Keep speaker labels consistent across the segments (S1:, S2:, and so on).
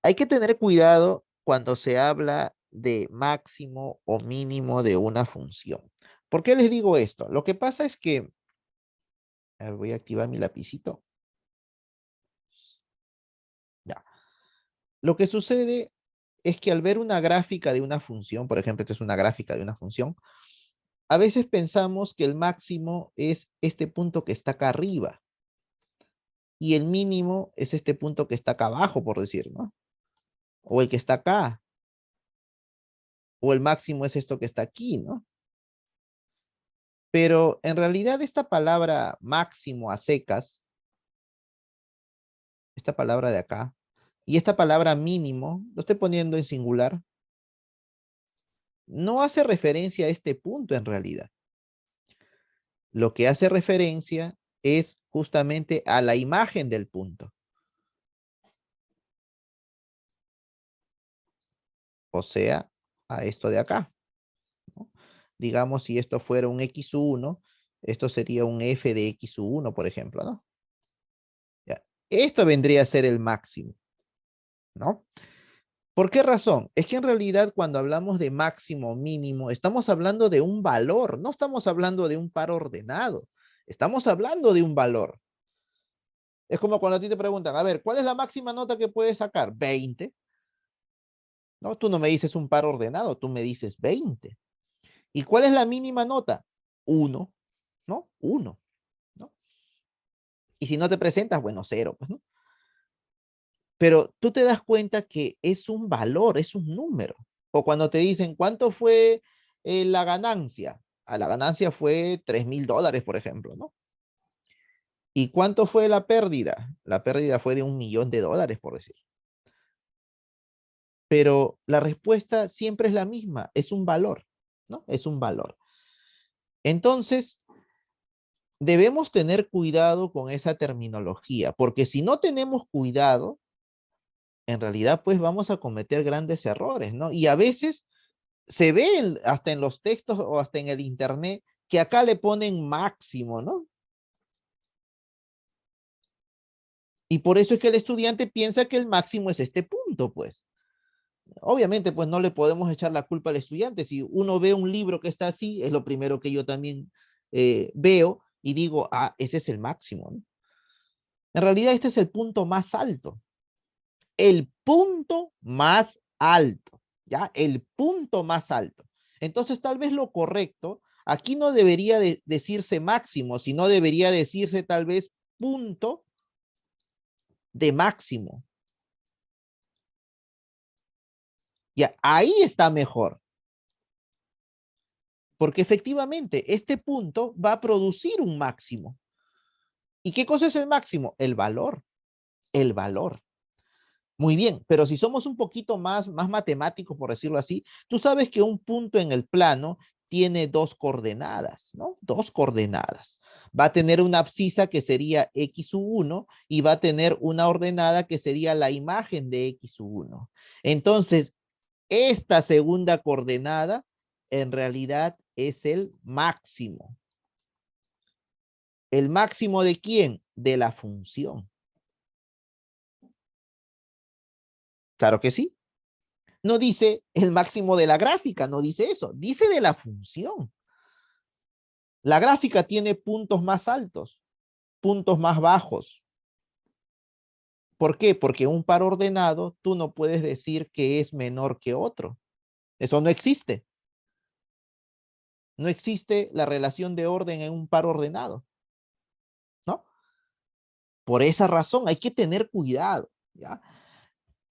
S1: Hay que tener cuidado cuando se habla de máximo o mínimo de una función. ¿Por qué les digo esto? Lo que pasa es que, a ver, voy a activar mi lapicito. Ya. Lo que sucede es que al ver una gráfica de una función, por ejemplo, esta es una gráfica de una función, a veces pensamos que el máximo es este punto que está acá arriba y el mínimo es este punto que está acá abajo, por decir, ¿no? O el que está acá, o el máximo es esto que está aquí, ¿no? Pero en realidad esta palabra máximo a secas, esta palabra de acá, y esta palabra mínimo, lo estoy poniendo en singular, no hace referencia a este punto en realidad. Lo que hace referencia es justamente a la imagen del punto. O sea, a esto de acá, ¿no? Digamos, si esto fuera un x1, esto sería un f de x1, por ejemplo, ¿no? Ya. Esto vendría a ser el máximo, ¿no? ¿Por qué razón? Es que en realidad cuando hablamos de máximo o mínimo, estamos hablando de un valor, no estamos hablando de un par ordenado, estamos hablando de un valor. Es como cuando a ti te preguntan, a ver, ¿cuál es la máxima nota que puedes sacar? 20. No, tú no me dices un par ordenado, tú me dices 20. ¿Y cuál es la mínima nota? 1, ¿no? 1, ¿no? Y si no te presentas, bueno, 0, pues, ¿no? Pero tú te das cuenta que es un valor, es un número. O cuando te dicen, ¿cuánto fue la ganancia? A la ganancia fue $3,000, por ejemplo, ¿no? ¿Y cuánto fue la pérdida? La pérdida fue de $1,000,000, por decir. Pero la respuesta siempre es la misma, es un valor, ¿no? Es un valor. Entonces, debemos tener cuidado con esa terminología, porque si no tenemos cuidado, en realidad pues vamos a cometer grandes errores, ¿no? Y a veces se ve hasta en los textos o hasta en el internet que acá le ponen máximo, ¿no? Y por eso es que el estudiante piensa que el máximo es este punto, pues. Obviamente, pues no le podemos echar la culpa al estudiante. Si uno ve un libro que está así, es lo primero que yo también veo y digo, ah, ese es el máximo, ¿no? En realidad este es el punto más alto. El punto más alto, ¿ya? El punto más alto. Entonces, tal vez lo correcto, aquí no debería decirse máximo, sino debería decirse tal vez punto de máximo. Ya, ahí está mejor. Porque efectivamente, este punto va a producir un máximo. ¿Y qué cosa es el máximo? El valor. El valor. Muy bien, pero si somos un poquito más matemáticos, por decirlo así, tú sabes que un punto en el plano tiene dos coordenadas, ¿no? Dos coordenadas. Va a tener una abscisa que sería x1 y va a tener una ordenada que sería la imagen de x1. Entonces, esta segunda coordenada en realidad es el máximo. ¿El máximo de quién? De la función. Claro que sí. No dice el máximo de la gráfica, no dice eso, dice de la función. La gráfica tiene puntos más altos, puntos más bajos. ¿Por qué? Porque un par ordenado tú no puedes decir que es menor que otro. Eso no existe. No existe la relación de orden en un par ordenado, ¿no? Por esa razón hay que tener cuidado, ¿ya?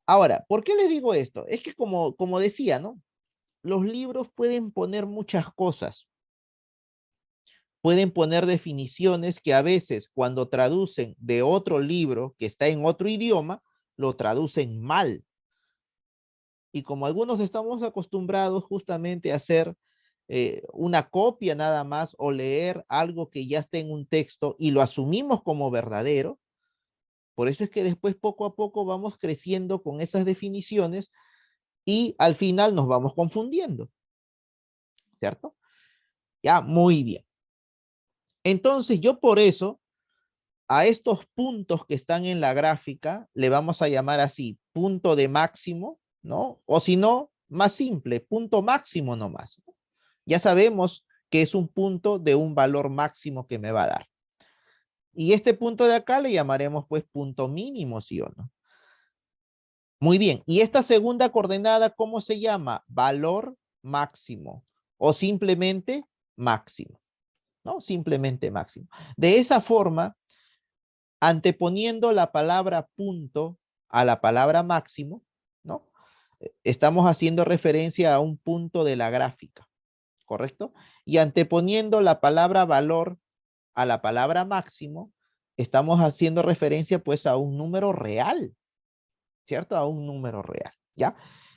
S1: Ahora, ¿por qué les digo esto? Es que como decía, ¿no? Los libros pueden poner muchas cosas, pueden poner definiciones que a veces cuando traducen de otro libro que está en otro idioma, lo traducen mal. Y como algunos estamos acostumbrados justamente a hacer una copia nada más o leer algo que ya está en un texto y lo asumimos como verdadero, por eso es que después poco a poco vamos creciendo con esas definiciones y al final nos vamos confundiendo, ¿cierto? Ya, muy bien. Entonces yo por eso a estos puntos que están en la gráfica le vamos a llamar así, punto de máximo, ¿no? O si no, más simple, punto máximo nomás, ¿no? Ya sabemos que es un punto de un valor máximo que me va a dar. Y este punto de acá le llamaremos pues punto mínimo, ¿sí o no? Muy bien. ¿Y esta segunda coordenada cómo se llama? Valor máximo o simplemente máximo, ¿no? Simplemente máximo. De esa forma, anteponiendo la palabra punto a la palabra máximo, ¿no? Estamos haciendo referencia a un punto de la gráfica, ¿correcto? Y anteponiendo la palabra valor a la palabra máximo, estamos haciendo referencia pues a un número real, ¿cierto? A un número real, ¿ya?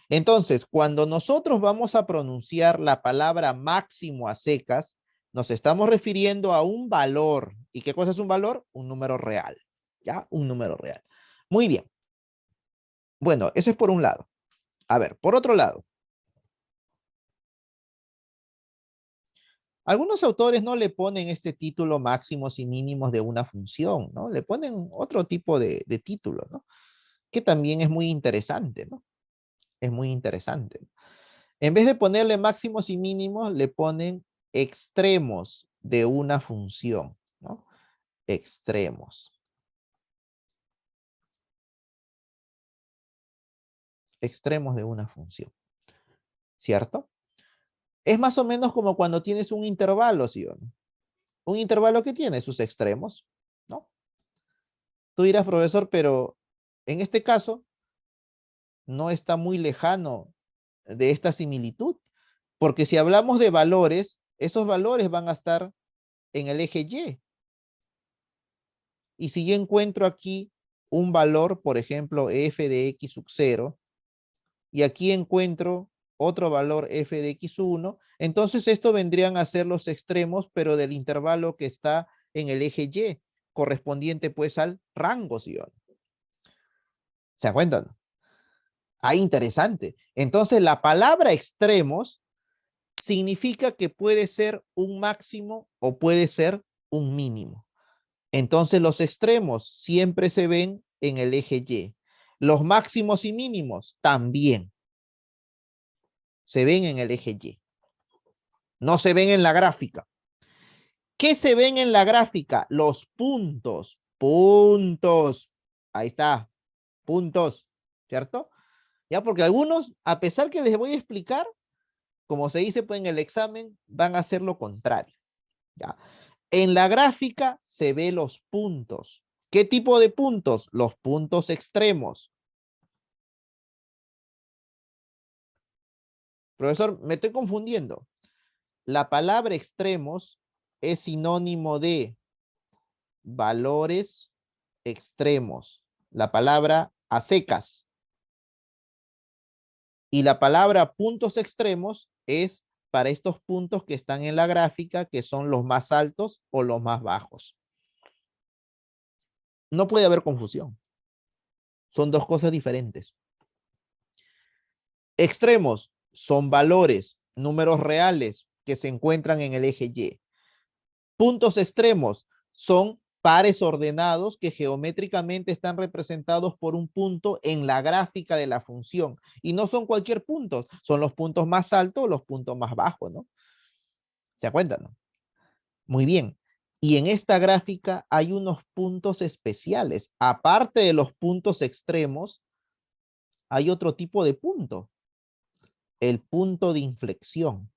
S1: Entonces, cuando nosotros vamos a pronunciar la palabra máximo a secas, nos estamos refiriendo a un valor. ¿Y qué cosa es un valor? Un número real, ¿ya? Un número real. Muy bien. Bueno, eso es por un lado. A ver, por otro lado, algunos autores no le ponen este título máximos y mínimos de una función, ¿no? Le ponen otro tipo de título, ¿no? Que también es muy interesante, ¿no? Es muy interesante. En vez de ponerle máximos y mínimos, le ponen extremos de una función, ¿no? Extremos. Extremos de una función, ¿cierto? Es más o menos como cuando tienes un intervalo, ¿sí o no? Un intervalo que tiene sus extremos, ¿no? Tú dirás, profesor, pero en este caso no está muy lejano de esta similitud, porque si hablamos de valores, esos valores van a estar en el eje Y. Y si yo encuentro aquí un valor, por ejemplo, f de x sub 0, y aquí encuentro otro valor f de x1, entonces esto vendrían a ser los extremos, pero del intervalo que está en el eje Y, correspondiente pues al rango, ¿sí? ¿Se cuentan? Ah, interesante. Entonces la palabra extremos significa que puede ser un máximo o puede ser un mínimo. Entonces los extremos siempre se ven en el eje Y. Los máximos y mínimos también se ven en el eje Y. No se ven en la gráfica. ¿Qué se ven en la gráfica? Los puntos. Puntos. Ahí está. Puntos. ¿Cierto? Ya porque algunos, a pesar que les voy a explicar, como se dice pues en el examen, van a hacer lo contrario. ¿Ya? En la gráfica se ve los puntos. ¿Qué tipo de puntos? Los puntos extremos. Profesor, me estoy confundiendo. La palabra extremos es sinónimo de valores extremos. La palabra a secas. Y la palabra puntos extremos es para estos puntos que están en la gráfica, que son los más altos o los más bajos. No puede haber confusión. Son dos cosas diferentes. Extremos son valores, números reales que se encuentran en el eje Y. Puntos extremos son pares ordenados que geométricamente están representados por un punto en la gráfica de la función. Y no son cualquier punto, son los puntos más altos o los puntos más bajos, ¿no? ¿Se acuerdan? ¿No? Muy bien. Y en esta gráfica hay unos puntos especiales. Aparte de los puntos extremos, hay otro tipo de punto, el punto de inflexión.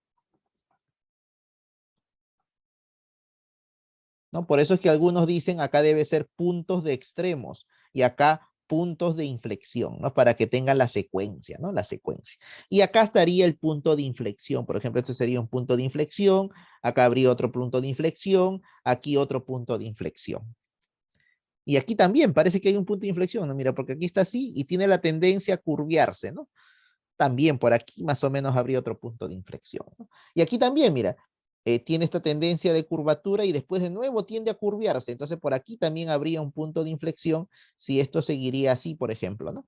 S1: ¿No? Por eso es que algunos dicen acá debe ser puntos de extremos y acá puntos de inflexión, ¿no? Para que tengan la secuencia, ¿no? La secuencia. Y acá estaría el punto de inflexión. Por ejemplo, este sería un punto de inflexión, acá habría otro punto de inflexión, aquí otro punto de inflexión. Y aquí también parece que hay un punto de inflexión, ¿no? Mira, porque aquí está así y tiene la tendencia a curviarse, ¿no? También por aquí más o menos habría otro punto de inflexión, ¿no? Y aquí también, mira, tiene esta tendencia de curvatura y después de nuevo tiende a curviarse. Entonces por aquí también habría un punto de inflexión si esto seguiría así, por ejemplo, ¿no?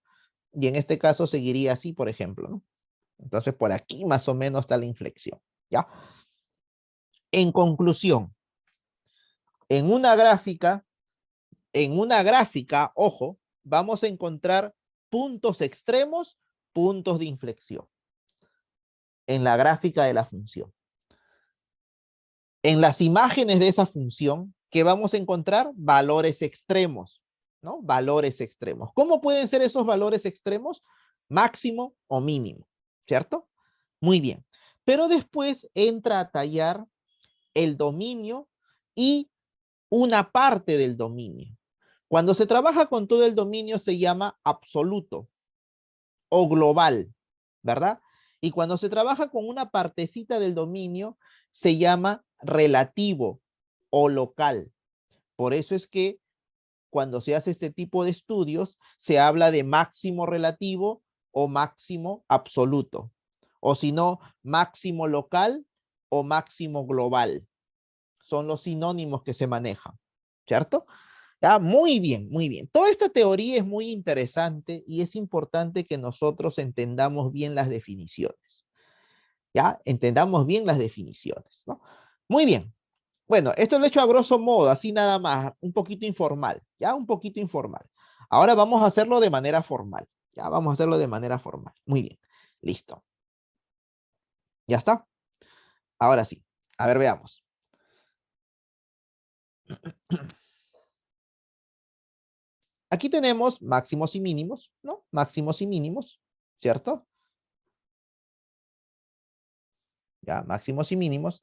S1: Y en este caso seguiría así, por ejemplo, ¿no? Entonces por aquí más o menos está la inflexión, ¿ya? En conclusión, en una gráfica en una gráfica, ojo, vamos a encontrar puntos extremos, puntos de inflexión en la gráfica de la función. En las imágenes de esa función, ¿qué vamos a encontrar? Valores extremos, ¿no? Valores extremos. ¿Cómo pueden ser esos valores extremos? Máximo o mínimo, ¿cierto? Muy bien. Pero después entra a tallar el dominio y una parte del dominio. Cuando se trabaja con todo el dominio se llama absoluto o global, ¿verdad? Y cuando se trabaja con una partecita del dominio se llama relativo o local. Por eso es que cuando se hace este tipo de estudios se habla de máximo relativo o máximo absoluto. O si no, máximo local o máximo global. Son los sinónimos que se manejan, ¿cierto? Ya, muy bien, muy bien. Toda esta teoría es muy interesante y es importante que nosotros entendamos bien las definiciones. Ya, entendamos bien las definiciones, ¿no? Muy bien. Bueno, esto lo he hecho a grosso modo, así nada más, un poquito informal, ya, un poquito informal. Ahora vamos a hacerlo de manera formal, ya, vamos a hacerlo de manera formal. Muy bien, listo. ¿Ya está? Ahora sí. A ver, veamos. Aquí tenemos máximos y mínimos, ¿no? Máximos y mínimos, ¿cierto? Ya, máximos y mínimos.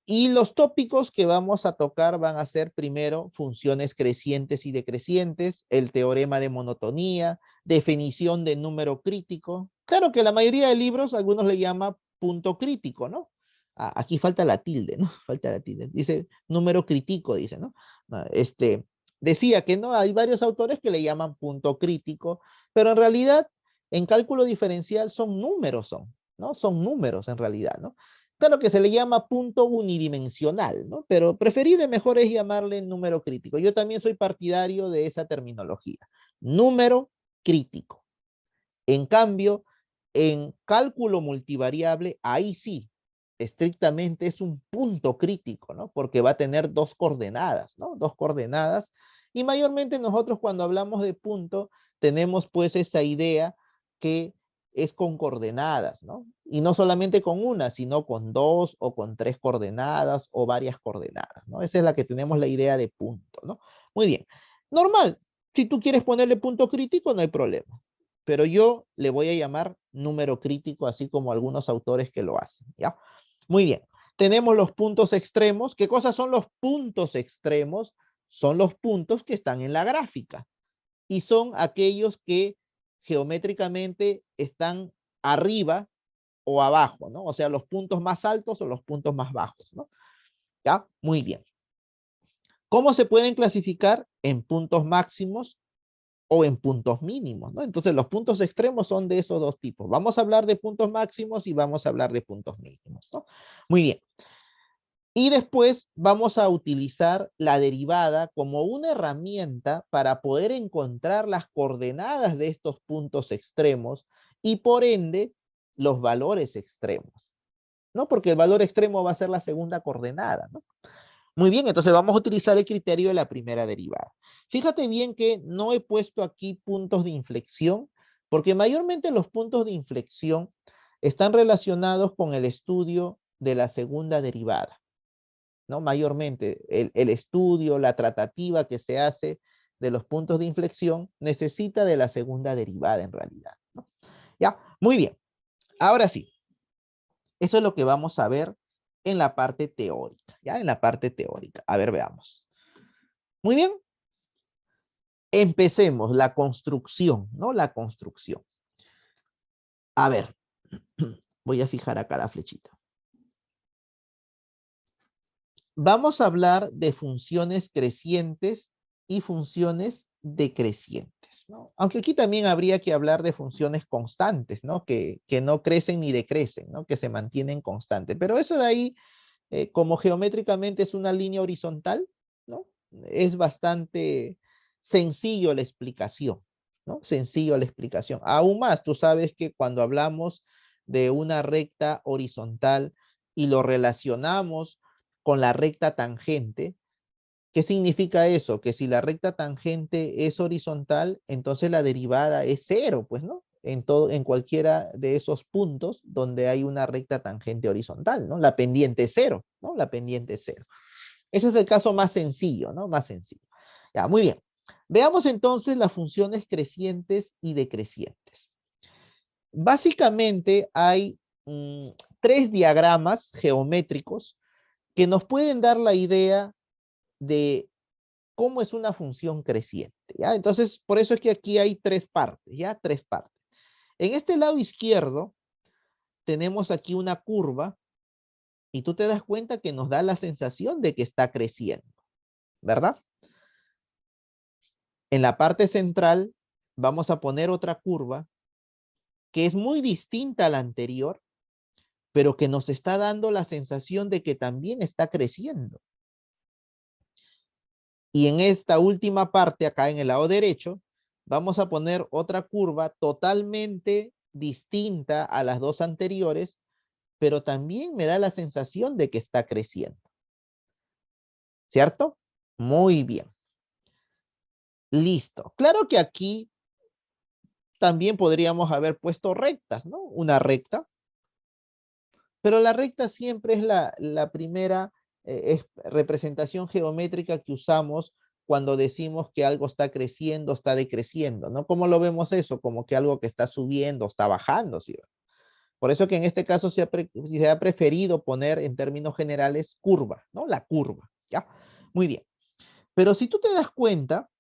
S1: Y los tópicos que vamos a tocar van a ser primero funciones crecientes y decrecientes, el teorema de monotonía, definición de número crítico. Claro que la mayoría de libros, algunos le llaman punto crítico, ¿no? Aquí falta la tilde, ¿no? Falta la tilde. Dice número crítico, dice, ¿no? Decía que no, hay varios autores que le llaman punto crítico, pero en realidad en cálculo diferencial son números, ¿no? Son números en realidad, ¿no? Claro que se le llama punto unidimensional, ¿no? Pero preferible mejor es llamarle número crítico. Yo también soy partidario de esa terminología. Número crítico. En cambio, en cálculo multivariable, ahí sí, estrictamente es un punto crítico, ¿no? Porque va a tener dos coordenadas, ¿no? Dos coordenadas. Y mayormente nosotros cuando hablamos de punto, tenemos pues esa idea que es con coordenadas, ¿no? Y no solamente con una, sino con dos o con tres coordenadas o varias coordenadas, ¿no? Esa es la que tenemos la idea de punto, ¿no? Muy bien. Normal. Si tú quieres ponerle punto crítico, no hay problema, pero yo le voy a llamar número crítico, así como algunos autores que lo hacen, ¿ya? Muy bien. Tenemos los puntos extremos. ¿Qué cosas son los puntos extremos? Son los puntos que están en la gráfica y son aquellos que geométricamente están arriba o abajo, ¿no? O sea, los puntos más altos o los puntos más bajos, ¿no? ¿Ya? Muy bien. ¿Cómo se pueden clasificar? En puntos máximos o en puntos mínimos, ¿no? Entonces los puntos extremos son de esos dos tipos. Vamos a hablar de puntos máximos y vamos a hablar de puntos mínimos, ¿no? Muy bien. Y después vamos a utilizar la derivada como una herramienta para poder encontrar las coordenadas de estos puntos extremos y por ende los valores extremos, ¿no? Porque el valor extremo va a ser la segunda coordenada, ¿no? Muy bien, entonces vamos a utilizar el criterio de la primera derivada. Fíjate bien que no he puesto aquí puntos de inflexión, porque mayormente los puntos de inflexión están relacionados con el estudio de la segunda derivada, ¿no? Mayormente el estudio, la tratativa que se hace de los puntos de inflexión necesita de la segunda derivada en realidad, ¿no? Ya, muy bien. Ahora sí, eso es lo que vamos a ver en la parte teórica, ¿ya? En la parte teórica. A ver, veamos. Muy bien. Empecemos la construcción, ¿no? La construcción. A ver, voy a fijar acá la flechita. Vamos a hablar de funciones crecientes y funciones decrecientes, ¿no? Aunque aquí también habría que hablar de funciones constantes, ¿no? Que no crecen ni decrecen, ¿no? Que se mantienen constantes. Pero eso de ahí, como geométricamente es una línea horizontal, ¿no? Es bastante sencillo la explicación, ¿no? Sencillo la explicación. Aún más, tú sabes que cuando hablamos de una recta horizontal y lo relacionamos con la recta tangente, ¿Qué significa eso? Que si la recta tangente es horizontal, entonces la derivada es cero, pues, ¿no? En cualquiera de esos puntos donde hay una recta tangente horizontal, ¿no? La pendiente es cero, ¿no? La pendiente es cero. Ese es el caso más sencillo, ¿no? Más sencillo. Ya, muy bien. Veamos entonces las funciones crecientes y decrecientes. Básicamente hay tres diagramas geométricos que nos pueden dar la idea de cómo es una función creciente, ¿ya? Entonces, por eso es que aquí hay tres partes, ¿ya? Tres partes. En este lado izquierdo tenemos aquí una curva y tú te das cuenta que nos da la sensación de que está creciendo, ¿verdad? En la parte central vamos a poner otra curva que es muy distinta a la anterior, pero que nos está dando la sensación de que también está creciendo. Y en esta última parte, acá en el lado derecho, vamos a poner otra curva totalmente distinta a las dos anteriores, pero también me da la sensación de que está creciendo. ¿Cierto? Muy bien. Listo. Claro que aquí también podríamos haber puesto rectas, ¿no? Una recta, pero la recta siempre es la primera representación geométrica que usamos cuando decimos que algo está creciendo, está decreciendo, ¿no? ¿Cómo lo vemos eso? Como que algo que está subiendo, está bajando, ¿sí? Por eso que en este caso se ha preferido poner en términos generales curva, ¿no? La curva, ¿ya? Muy bien. Pero si tú te das cuenta,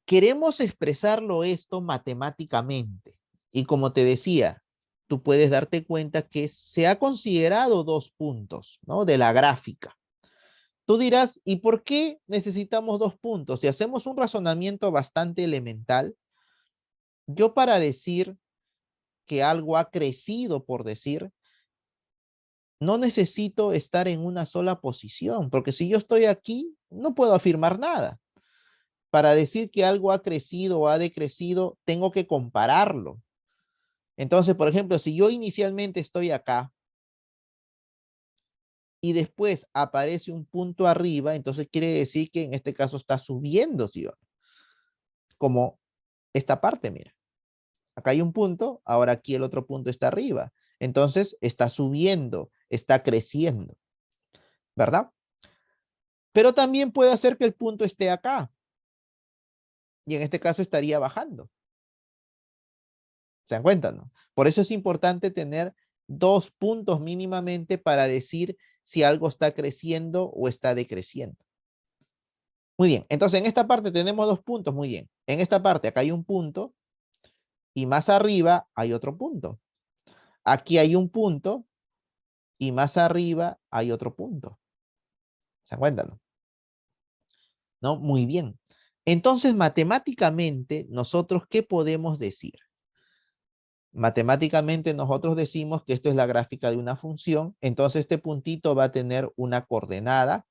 S1: queremos expresarlo esto matemáticamente. Y como te decía, tú puedes darte cuenta que se ha considerado dos puntos, ¿no? De la gráfica. Tú dirás, ¿y por qué necesitamos dos puntos? Si hacemos un razonamiento bastante elemental, yo para decir que algo ha crecido, por decir, no necesito estar en una sola posición, porque si yo estoy aquí, no puedo afirmar nada. Para decir que algo ha crecido o ha decrecido, tengo que compararlo. Entonces, por ejemplo, si yo inicialmente estoy acá y después aparece un punto arriba, entonces quiere decir que en este caso está subiendo, ¿sí? Como esta parte, mira. Acá hay un punto, ahora aquí el otro punto está arriba. Entonces está subiendo, está creciendo, ¿verdad? Pero también puede hacer que el punto esté acá y en este caso estaría bajando. ¿Se dan cuenta, no? Por eso es importante tener dos puntos mínimamente para decir si algo está creciendo o está decreciendo. Muy bien, entonces en esta parte tenemos dos puntos, muy bien. En esta parte acá hay un punto y más arriba hay otro punto. Aquí hay un punto y más arriba hay otro punto. ¿Se dan cuenta, no? ¿No? Muy bien. Entonces, matemáticamente, nosotros, ¿qué podemos decir? Matemáticamente nosotros decimos que esto es la gráfica de una función, entonces este puntito va a tener una coordenada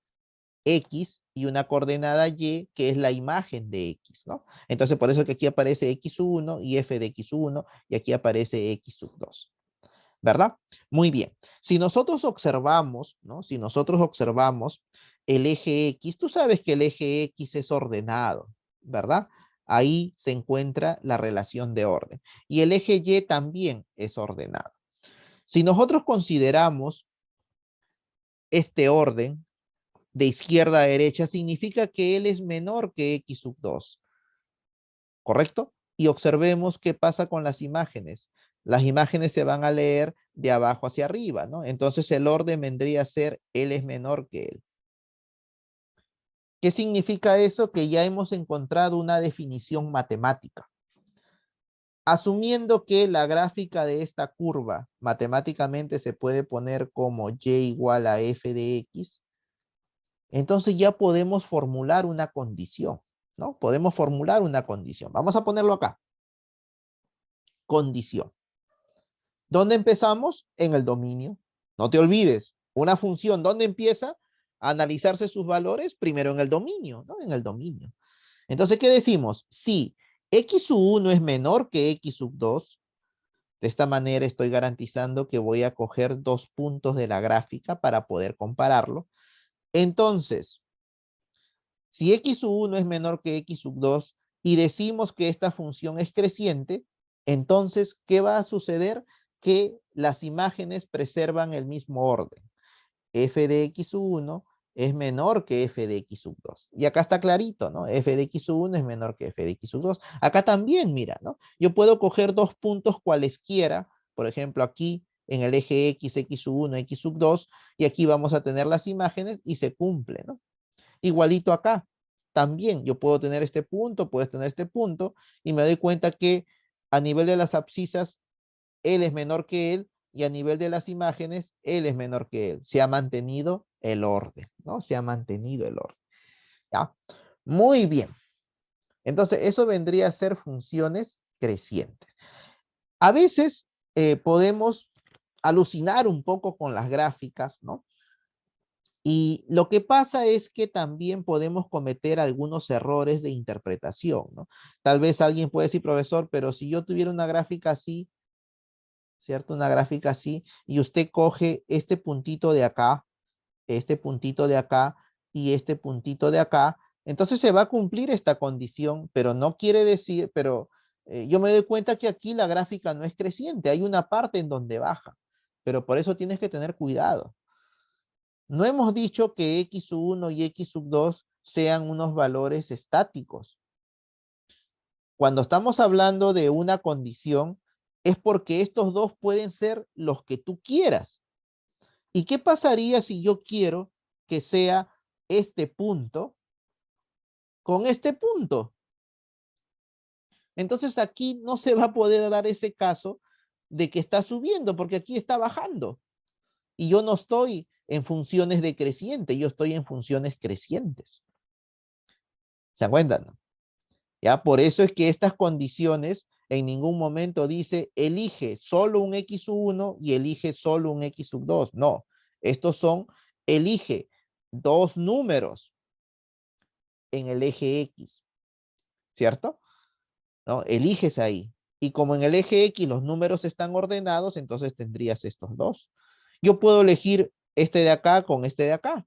S1: X y una coordenada Y, que es la imagen de X, ¿no? Entonces por eso que aquí aparece X1 y f de X1 y aquí aparece X2, ¿verdad? Muy bien. Si nosotros observamos, ¿no? Si nosotros observamos el eje X, tú sabes que el eje X es ordenado, ¿verdad? Ahí se encuentra la relación de orden. Y el eje Y también es ordenado. Si nosotros consideramos este orden de izquierda a derecha, significa que él es menor que X2, ¿correcto? Y observemos qué pasa con las imágenes. Las imágenes se van a leer de abajo hacia arriba, ¿no? Entonces el orden vendría a ser él es menor que él. ¿Qué significa eso? Que ya hemos encontrado una definición matemática. Asumiendo que la gráfica de esta curva matemáticamente se puede poner como y igual a f de x, entonces ya podemos formular una condición, ¿no? Podemos formular una condición. Vamos a ponerlo acá. Condición. ¿Dónde empezamos? En el dominio. No te olvides, una función, ¿dónde empieza a analizarse sus valores? Primero en el dominio, ¿no? En el dominio. Entonces, ¿qué decimos? Si x1 es menor que x2, De esta manera estoy garantizando que voy a coger 2 puntos de la gráfica para poder compararlo. Entonces, si x sub 1 es menor que x sub 2 y decimos que esta función es creciente, entonces, ¿qué va a suceder? Que las imágenes preservan el mismo orden. F de x sub 1 es menor que f de x sub 2. Y acá está clarito, ¿no? F de x sub 1 es menor que f de x sub 2. Acá también, mira, ¿no? Yo puedo coger 2 puntos cualesquiera, por ejemplo, aquí en el eje x, x sub 1, x sub 2, y aquí vamos a tener las imágenes y se cumple, ¿no? Igualito acá. También yo puedo tener este punto, puedes tener este punto, y me doy cuenta que a nivel de las abscisas, él es menor que él, y a nivel de las imágenes, él es menor que él. Se ha mantenido el orden, ¿no? Se ha mantenido el orden. ¿Ya? Muy bien. Entonces, eso vendría a ser funciones crecientes. A veces podemos alucinar un poco con las gráficas, ¿no? Y lo que pasa es que también podemos cometer algunos errores de interpretación, ¿no? Tal vez alguien puede decir, profesor, pero si yo tuviera una gráfica así, ¿cierto? Una gráfica así, y usted coge este puntito de acá, este puntito de acá y este puntito de acá, entonces se va a cumplir esta condición, pero no quiere decir, pero yo me doy cuenta que aquí la gráfica no es creciente, hay una parte en donde baja, pero por eso tienes que tener cuidado. No hemos dicho que x sub 1 y x sub 2 sean unos valores estáticos. Cuando estamos hablando de una condición, es porque estos dos pueden ser los que tú quieras. ¿Y qué pasaría si yo quiero que sea este punto con este punto? Entonces aquí no se va a poder dar ese caso de que está subiendo, porque aquí está bajando. Y yo no estoy en funciones decrecientes, yo estoy en funciones crecientes. ¿Se acuerdan? ¿Ya? Por eso es que estas condiciones en ningún momento dice elige solo un x sub 1 y elige solo un x sub 2. No, estos son elige dos números en el eje X, ¿cierto? ¿No? Eliges ahí. Y como en el eje X los números están ordenados, entonces tendrías estos dos. Yo puedo elegir este de acá con este de acá.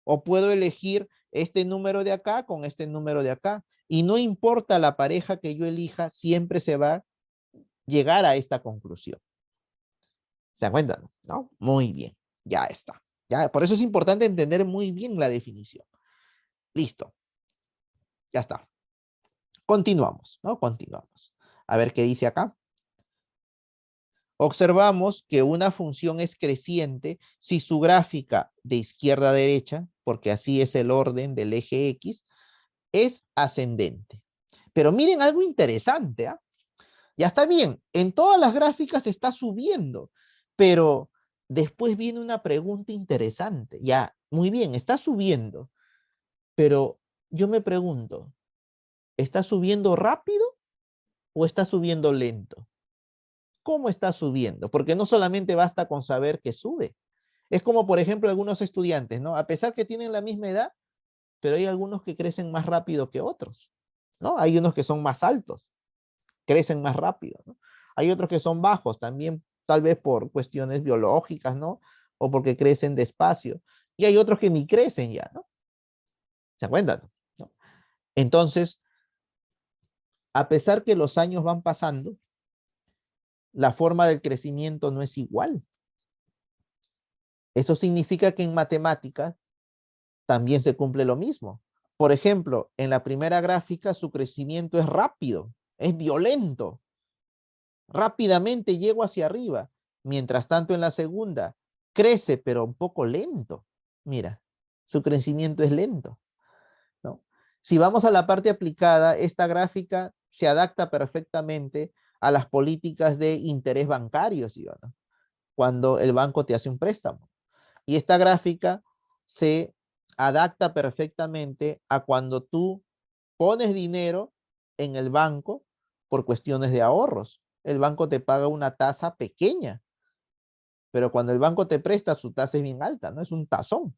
S1: O puedo elegir este número de acá con este número de acá. Y no importa la pareja que yo elija, siempre se va a llegar a esta conclusión. ¿Se acuerdan? ¿No? Muy bien. Ya está. Ya, por eso es importante entender muy bien la definición. Listo. Ya está. Continuamos, ¿no? Continuamos. A ver qué dice acá. Observamos que una función es creciente si su gráfica de izquierda a derecha, porque así es el orden del eje X, es ascendente. Pero miren algo interesante, ¿ah? Ya está bien, en todas las gráficas está subiendo, pero después viene una pregunta interesante. Ya, muy bien, está subiendo, pero yo me pregunto, ¿está subiendo rápido o está subiendo lento? ¿Cómo está subiendo? Porque no solamente basta con saber que sube. Es como, por ejemplo, algunos estudiantes, ¿no? A pesar que tienen la misma edad, pero hay algunos que crecen más rápido que otros, ¿no? Hay unos que son más altos, crecen más rápido, ¿no? Hay otros que son bajos, también tal vez por cuestiones biológicas, ¿no? O porque crecen despacio. Y hay otros que ni crecen ya, ¿no? ¿Se acuerdan? ¿No? Entonces, a pesar que los años van pasando, la forma del crecimiento no es igual. Eso significa que en matemáticas también se cumple lo mismo. Por ejemplo, en la primera gráfica su crecimiento es rápido, es violento. Rápidamente llego hacia arriba. Mientras tanto, en la segunda crece, pero un poco lento. Mira, su crecimiento es lento, ¿no? Si vamos a la parte aplicada, esta gráfica se adapta perfectamente a las políticas de interés bancario, ¿sí o no? Cuando el banco te hace un préstamo. Y esta gráfica se adapta perfectamente a cuando tú pones dinero en el banco por cuestiones de ahorros. El banco te paga una tasa pequeña, pero cuando el banco te presta, su tasa es bien alta, ¿no? Es un tazón,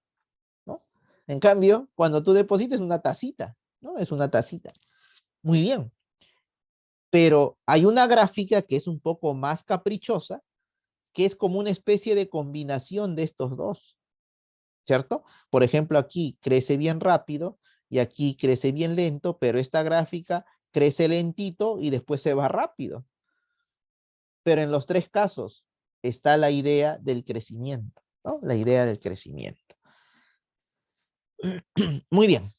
S1: ¿no? En cambio, cuando tú depositas una tacita, ¿no? Es una tacita. Muy bien. Pero hay una gráfica que es un poco más caprichosa, que es como una especie de combinación de estos dos, ¿cierto? Por ejemplo, aquí crece bien rápido y aquí crece bien lento, pero esta gráfica crece lentito y después se va rápido. Pero en los tres casos está la idea del crecimiento, ¿no? La idea del crecimiento. Muy bien.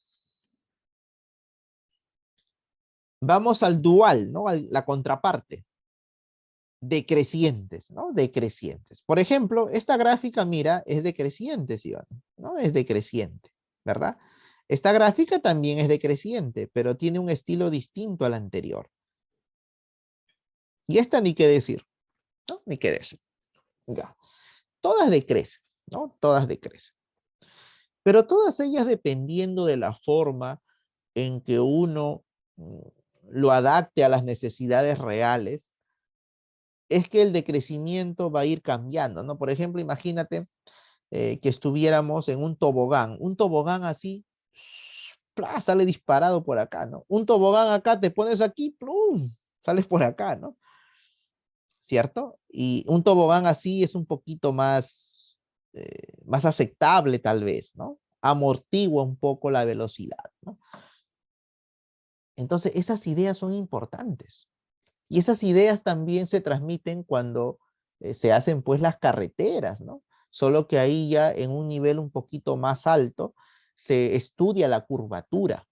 S1: Vamos al dual, ¿no? A la contraparte. Decrecientes, ¿no? Decrecientes. Por ejemplo, esta gráfica, mira, es decreciente, Iván, ¿no? Es decreciente, ¿verdad? Esta gráfica también es decreciente, pero tiene un estilo distinto al anterior. Y esta ni qué decir, ¿no? Ni qué decir. Ya. Todas decrecen, ¿no? Todas decrecen. Pero todas ellas dependiendo de la forma en que uno lo adapte a las necesidades reales, es que el decrecimiento va a ir cambiando, ¿no? Por ejemplo, imagínate que estuviéramos en un tobogán así, ¡plá! Sale disparado por acá, ¿no? Un tobogán acá, te pones aquí, ¡plum! Sales por acá, ¿no? ¿Cierto? Y un tobogán así es un poquito más aceptable tal vez, ¿no? Amortigua un poco la velocidad, ¿no? Entonces, esas ideas son importantes. Y esas ideas también se transmiten cuando se hacen pues las carreteras, ¿no? Solo que ahí ya en un nivel un poquito más alto se estudia la curvatura,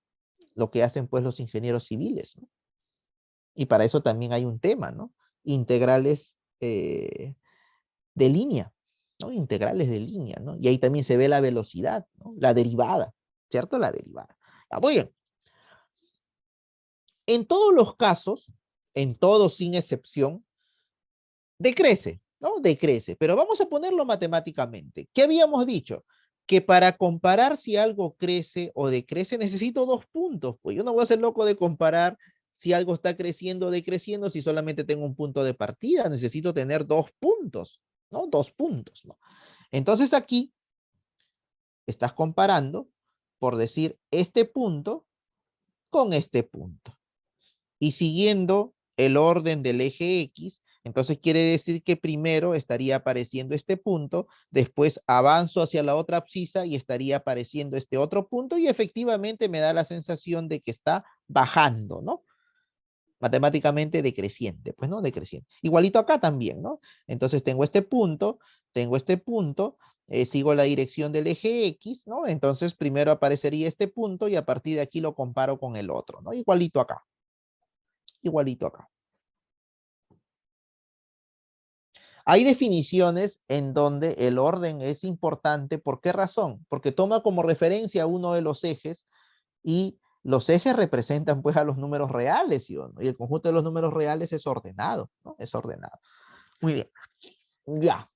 S1: lo que hacen pues los ingenieros civiles, ¿no? Y para eso también hay un tema, ¿no? Integrales de línea, ¿no? Integrales de línea, ¿no? Y ahí también se ve la velocidad, ¿no? La derivada, ¿cierto? La derivada. Ah, muy bien. En todos los casos, en todos sin excepción, decrece, ¿no? Decrece, pero vamos a ponerlo matemáticamente. ¿Qué habíamos dicho? Que para comparar si algo crece o decrece necesito dos puntos. Pues yo no voy a ser loco de comparar si algo está creciendo o decreciendo si solamente tengo un punto de partida. Necesito tener dos puntos, ¿no? Dos puntos, ¿no? Entonces aquí estás comparando, por decir, este punto con este punto. Y siguiendo el orden del eje X, entonces quiere decir que primero estaría apareciendo este punto, después avanzo hacia la otra abscisa y estaría apareciendo este otro punto y efectivamente me da la sensación de que está bajando, ¿no? Matemáticamente decreciente, pues no decreciente. Igualito acá también, ¿no? Entonces tengo este punto, sigo la dirección del eje X, ¿no? Entonces primero aparecería este punto y a partir de aquí lo comparo con el otro, ¿no? Igualito acá, igualito acá. Hay definiciones en donde el orden es importante. ¿Por qué razón? Porque toma como referencia uno de los ejes y los ejes representan pues a los números reales, ¿sí o no? Y el conjunto de los números reales es ordenado, ¿no? Es ordenado. Muy bien, ya.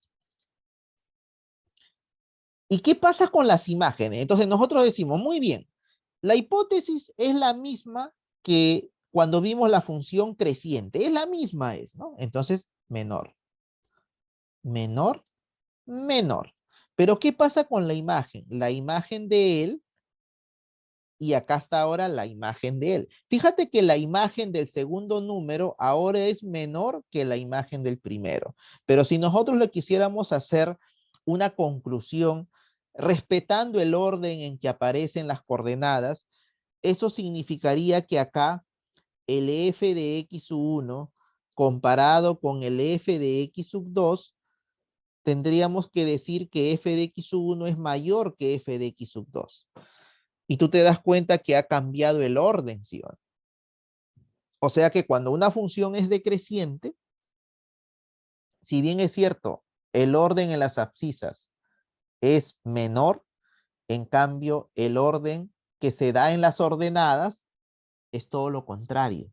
S1: ¿Y qué pasa con las imágenes? Entonces nosotros decimos, muy bien, la hipótesis es la misma que cuando vimos la función creciente, es la misma, ¿no? Entonces, menor, menor, menor. Pero ¿qué pasa con la imagen? La imagen de él, y acá está ahora la imagen de él. Fíjate que la imagen del segundo número ahora es menor que la imagen del primero. Pero si nosotros le quisiéramos hacer una conclusión respetando el orden en que aparecen las coordenadas, eso significaría que acá el f de x1 comparado con el f de x sub 2 tendríamos que decir que f de x1 es mayor que f de x sub 2. Y tú te das cuenta que ha cambiado el orden, ¿sí? O sea que cuando una función es decreciente, si bien es cierto, el orden en las abscisas es menor, en cambio, el orden que se da en las ordenadas es todo lo contrario,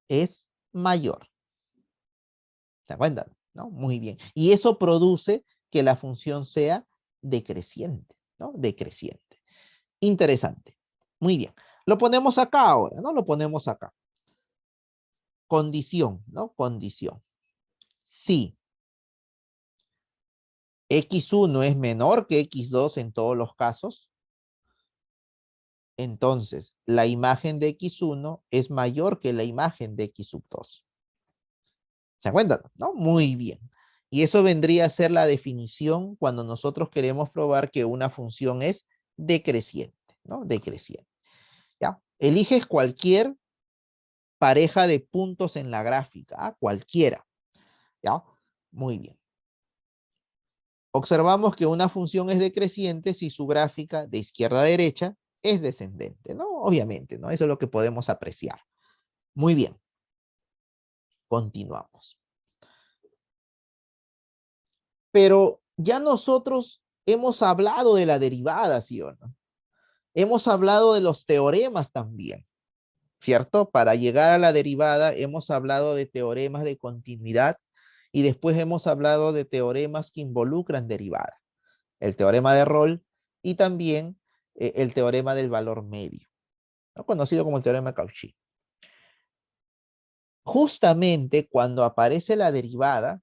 S1: es mayor. ¿Se cuenta? ¿No? Muy bien. Y eso produce que la función sea decreciente, ¿no? Decreciente. Interesante. Muy bien. Lo ponemos acá ahora, ¿no? Lo ponemos acá. Condición, ¿no? Condición. Si x1 es menor que x2 en todos los casos, entonces la imagen de x1 es mayor que la imagen de x sub 2. ¿Se acuerdan? ¿No? Muy bien. Y eso vendría a ser la definición cuando nosotros queremos probar que una función es decreciente, ¿no? Decreciente. ¿Ya? Eliges cualquier pareja de puntos en la gráfica, ¿ah? Cualquiera. ¿Ya? Muy bien. Observamos que una función es decreciente si su gráfica de izquierda a derecha es descendente, ¿no? Obviamente, ¿no? Eso es lo que podemos apreciar. Muy bien. Continuamos. Pero ya nosotros hemos hablado de la derivada, ¿sí o no? Hemos hablado de los teoremas también, ¿cierto? Para llegar a la derivada hemos hablado de teoremas de continuidad y después hemos hablado de teoremas que involucran derivada. El teorema de Rolle y también el teorema del valor medio, ¿no? Conocido como el teorema de Cauchy. Justamente cuando aparece la derivada,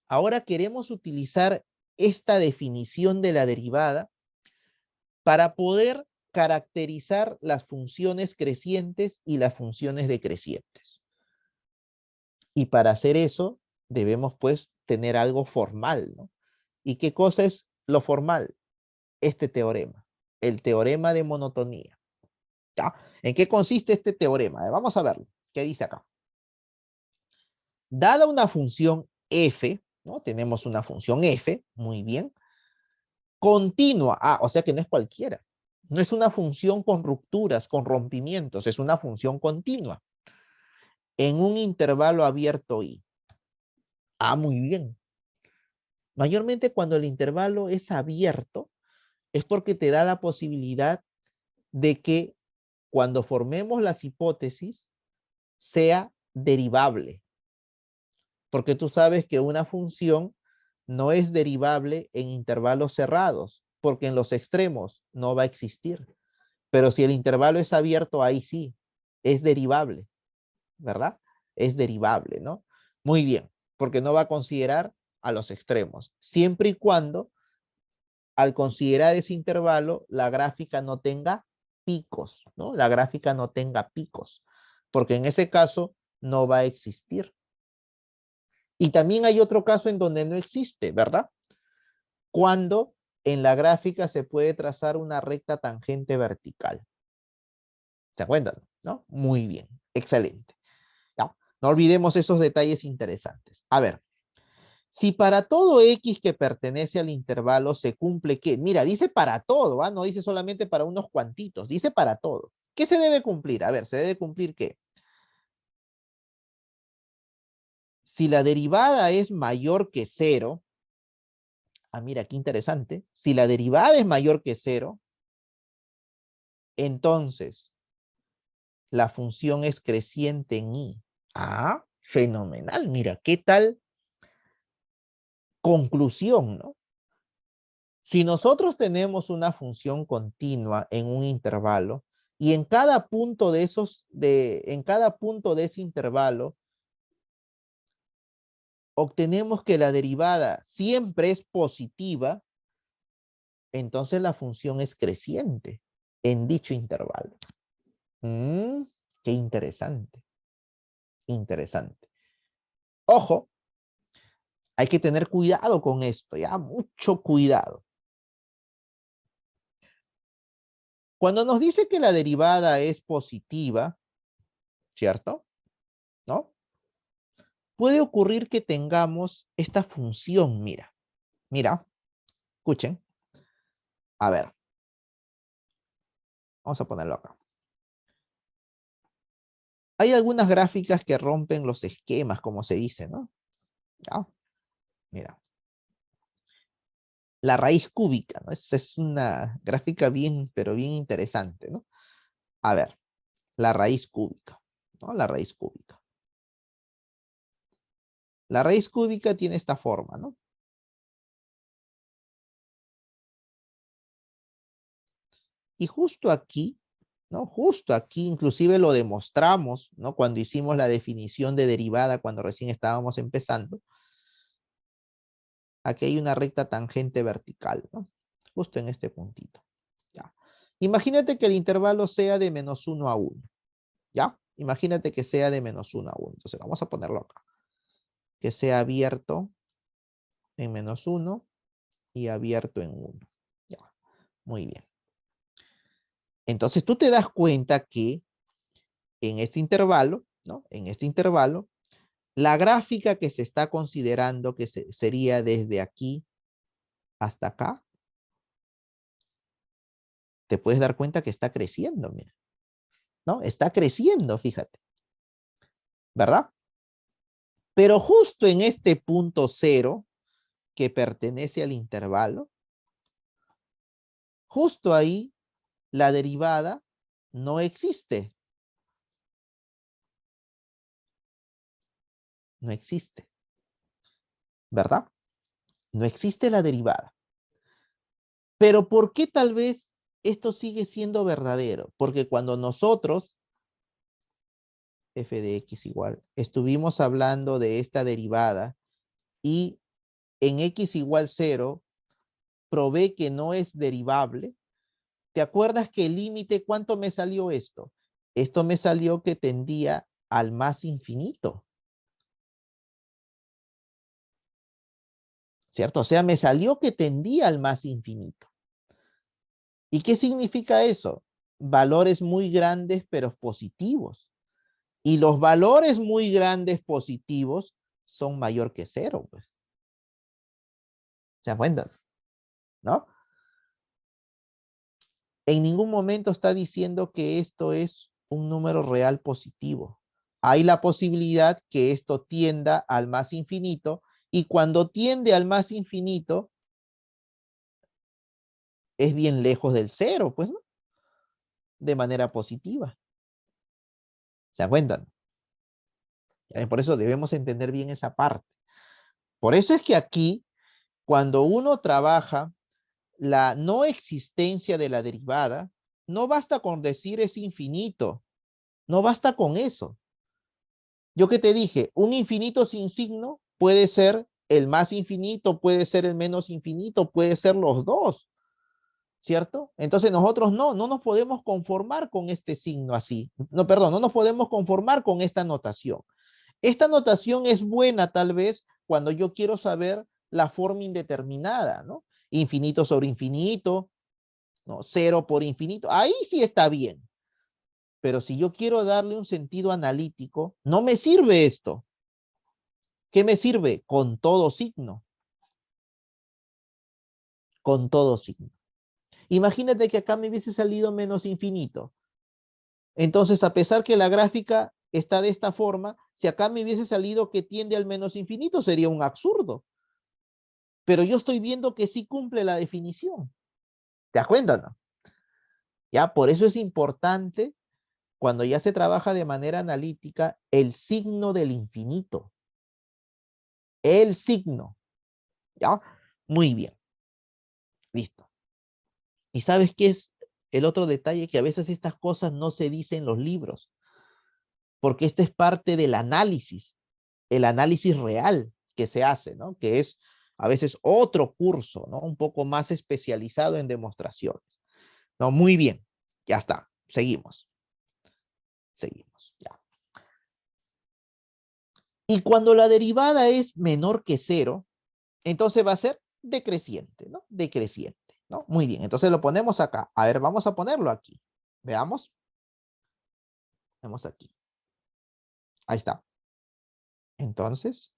S1: ahora queremos utilizar esta definición de la derivada para poder caracterizar las funciones crecientes y las funciones decrecientes. Y para hacer eso, debemos pues tener algo formal, ¿no? ¿Y qué cosa es lo formal? Este teorema, el teorema de monotonía. ¿Ya? ¿En qué consiste este teorema? Vamos a verlo. ¿Qué dice acá? Dada una función f, ¿no? Tenemos una función f, muy bien, continua. Ah, o sea que no es cualquiera. No es una función con rupturas, con rompimientos, es una función continua en un intervalo abierto i. Ah, muy bien. Mayormente cuando el intervalo es abierto, es porque te da la posibilidad de que cuando formemos las hipótesis sea derivable. Porque tú sabes que una función no es derivable en intervalos cerrados, porque en los extremos no va a existir. Pero si el intervalo es abierto, ahí sí, es derivable, ¿verdad? Es derivable, ¿no? Muy bien, porque no va a considerar a los extremos, siempre y cuando al considerar ese intervalo la gráfica no tenga picos, ¿no? La gráfica no tenga picos, porque en ese caso no va a existir. Y también hay otro caso en donde no existe, ¿verdad? Cuando en la gráfica se puede trazar una recta tangente vertical. ¿Se acuerdan? ¿No? Muy bien, excelente. ¿Ya? No olvidemos esos detalles interesantes. A ver, si para todo X que pertenece al intervalo se cumple ¿qué? Mira, dice para todo, ¿ah? No dice solamente para unos cuantitos, dice para todo. ¿Qué se debe cumplir? A ver, se debe cumplir ¿qué? Si la derivada es mayor que cero, ah, mira, qué interesante. Si la derivada es mayor que cero, entonces la función es creciente en i. Ah, fenomenal. Mira, qué tal conclusión, ¿no? Si nosotros tenemos una función continua en un intervalo y en cada punto de en cada punto de ese intervalo obtenemos que la derivada siempre es positiva, entonces la función es creciente en dicho intervalo. Qué interesante, interesante. Ojo, hay que tener cuidado con esto, ya, mucho cuidado. Cuando nos dice que la derivada es positiva, ¿cierto? ¿No? Puede ocurrir que tengamos esta función, mira, mira, escuchen. A ver, vamos a ponerlo acá. Hay algunas gráficas que rompen los esquemas, como se dice, ¿no? ¿Ya? Mira. La raíz cúbica, ¿no? Esa es una gráfica bien, pero bien interesante, ¿no? A ver, la raíz cúbica, ¿no? La raíz cúbica. La raíz cúbica tiene esta forma, ¿no? Y justo aquí, ¿no? Justo aquí, inclusive lo demostramos, ¿no? Cuando hicimos la definición de derivada, cuando recién estábamos empezando. Aquí hay una recta tangente vertical, ¿no? Justo en este puntito. ¿Ya? Imagínate que el intervalo sea de -1 a 1. ¿Ya? Imagínate que sea de -1 a 1. Entonces vamos a ponerlo acá. Que sea abierto en -1 y abierto en 1. Ya, muy bien. Entonces tú te das cuenta que en este intervalo, ¿no? En este intervalo, la gráfica que se está considerando que sería desde aquí hasta acá, te puedes dar cuenta que está creciendo, mira, ¿no? Está creciendo, fíjate, ¿verdad? Pero justo en este punto cero que pertenece al intervalo, justo ahí la derivada no existe. No existe, ¿verdad? No existe la derivada. Pero ¿por qué tal vez esto sigue siendo verdadero? Porque cuando nosotros, f de x igual, estuvimos hablando de esta derivada y en x igual 0 probé que no es derivable, ¿te acuerdas que el límite, cuánto me salió esto? Esto me salió que tendía al más infinito, ¿cierto? O sea, me salió que tendía al más infinito. ¿Y qué significa eso? Valores muy grandes pero positivos. Y los valores muy grandes positivos son mayor que 0, pues. ¿Se dan cuenta? ¿No? En ningún momento está diciendo que esto es un número real positivo. Hay la posibilidad que esto tienda al más infinito y cuando tiende al más infinito es bien lejos del 0, pues, ¿no? De manera positiva. ¿Se dan cuenta? Por eso debemos entender bien esa parte. Por eso es que aquí, cuando uno trabaja la no existencia de la derivada, no basta con decir es infinito, no basta con eso. Yo que te dije, un infinito sin signo puede ser el más infinito, puede ser el menos infinito, puede ser los dos, ¿cierto? Entonces nosotros no nos podemos conformar con este signo así. No, perdón, no nos podemos conformar con esta notación. Esta notación es buena tal vez cuando yo quiero saber la forma indeterminada, ¿no? Infinito sobre infinito, ¿no? Cero por infinito. Ahí sí está bien. Pero si yo quiero darle un sentido analítico, no me sirve esto. ¿Qué me sirve? Con todo signo. Con todo signo. Imagínate que acá me hubiese salido menos infinito. Entonces, a pesar que la gráfica está de esta forma, si acá me hubiese salido que tiende al menos infinito, sería un absurdo. Pero yo estoy viendo que sí cumple la definición. ¿Te das cuenta, no? Ya, por eso es importante, cuando ya se trabaja de manera analítica, el signo del infinito. El signo. ¿Ya? Muy bien. Listo. ¿Y sabes qué es el otro detalle? Que a veces estas cosas no se dicen en los libros, porque este es parte del análisis, el análisis real que se hace, ¿no? Que es a veces otro curso, ¿no? Un poco más especializado en demostraciones. No, muy bien. Ya está. Seguimos. Seguimos. Ya. Y cuando la derivada es menor que 0, entonces va a ser decreciente, ¿no? Decreciente, ¿no? Muy bien, entonces lo ponemos acá. A ver, vamos a ponerlo aquí. Veamos. Vemos aquí. Ahí está. Entonces,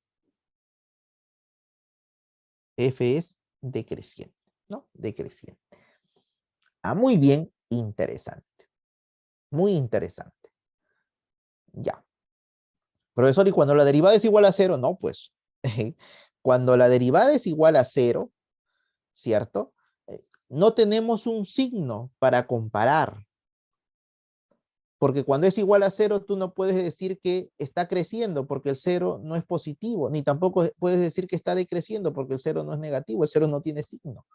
S1: f es decreciente, ¿no? Decreciente. Ah, muy bien, interesante. Muy interesante. Ya. Profesor, ¿y cuando la derivada es igual a 0? No, pues. Cuando la derivada es igual a 0, ¿cierto? No tenemos un signo para comparar. Porque cuando es igual a 0, tú no puedes decir que está creciendo porque el 0 no es positivo, ni tampoco puedes decir que está decreciendo porque el 0 no es negativo, el 0 no tiene signo,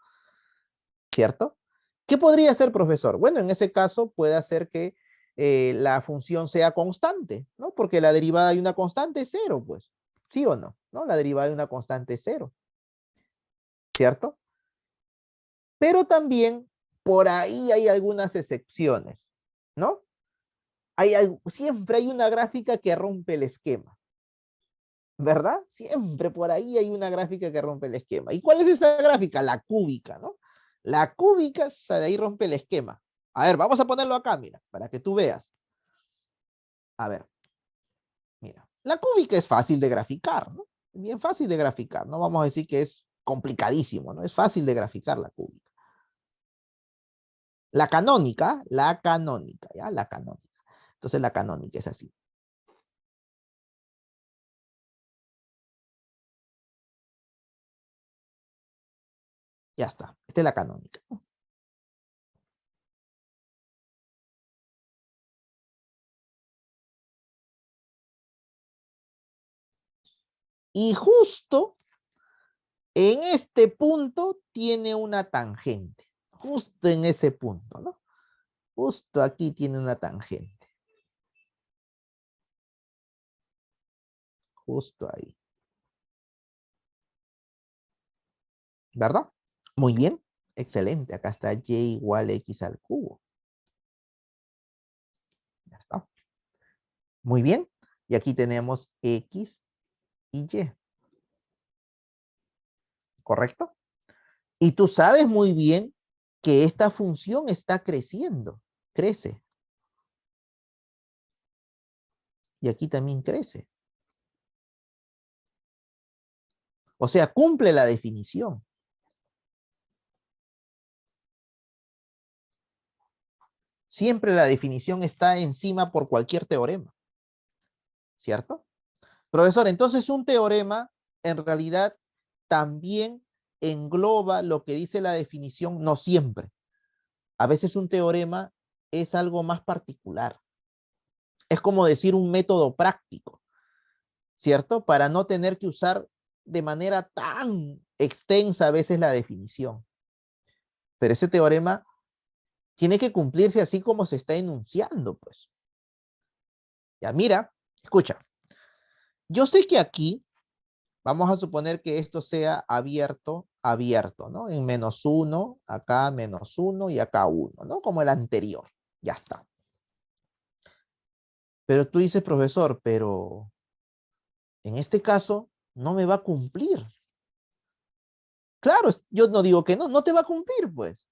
S1: ¿cierto? ¿Qué podría ser, profesor? Bueno, en ese caso puede hacer que la función sea constante, ¿no? Porque la derivada de una constante es 0, pues. ¿Sí o no? ¿No? La derivada de una constante es 0, ¿cierto? Pero también por ahí hay algunas excepciones, ¿no? Siempre hay una gráfica que rompe el esquema, ¿verdad? Siempre por ahí hay una gráfica que rompe el esquema. ¿Y cuál es esa gráfica? La cúbica, ¿no? La cúbica, de ahí rompe el esquema. A ver, vamos a ponerlo acá, mira, para que tú veas. A ver, mira, la cúbica es fácil de graficar, ¿no? Bien fácil de graficar, no vamos a decir que es complicadísimo, ¿no? Es fácil de graficar la cúbica. La canónica, ¿ya? La canónica. Entonces la canónica es así. Ya está, esta es la canónica. Y justo en este punto tiene una tangente. Justo en ese punto, ¿no? Justo aquí tiene una tangente. Justo ahí. ¿Verdad? Muy bien. Excelente. Acá está y igual a x al cubo. Ya está. Muy bien. Y aquí tenemos x y y. ¿Correcto? Y tú sabes muy bien que esta función está creciendo. Crece. Y aquí también crece. O sea, cumple la definición. Siempre la definición está encima por cualquier teorema. ¿Cierto? Profesor, entonces un teorema en realidad también engloba lo que dice la definición, no siempre. A veces un teorema es algo más particular. Es como decir un método práctico, ¿cierto? Para no tener que usar de manera tan extensa a veces la definición. Pero ese teorema tiene que cumplirse así como se está enunciando, pues. Ya, mira, escucha. Yo sé que aquí, vamos a suponer que esto sea abierto, abierto, ¿no? En -1, acá -1 y acá 1, ¿no? Como el anterior. Ya está. Pero tú dices, profesor, pero en este caso no me va a cumplir. Claro, yo no digo que no, no te va a cumplir, pues.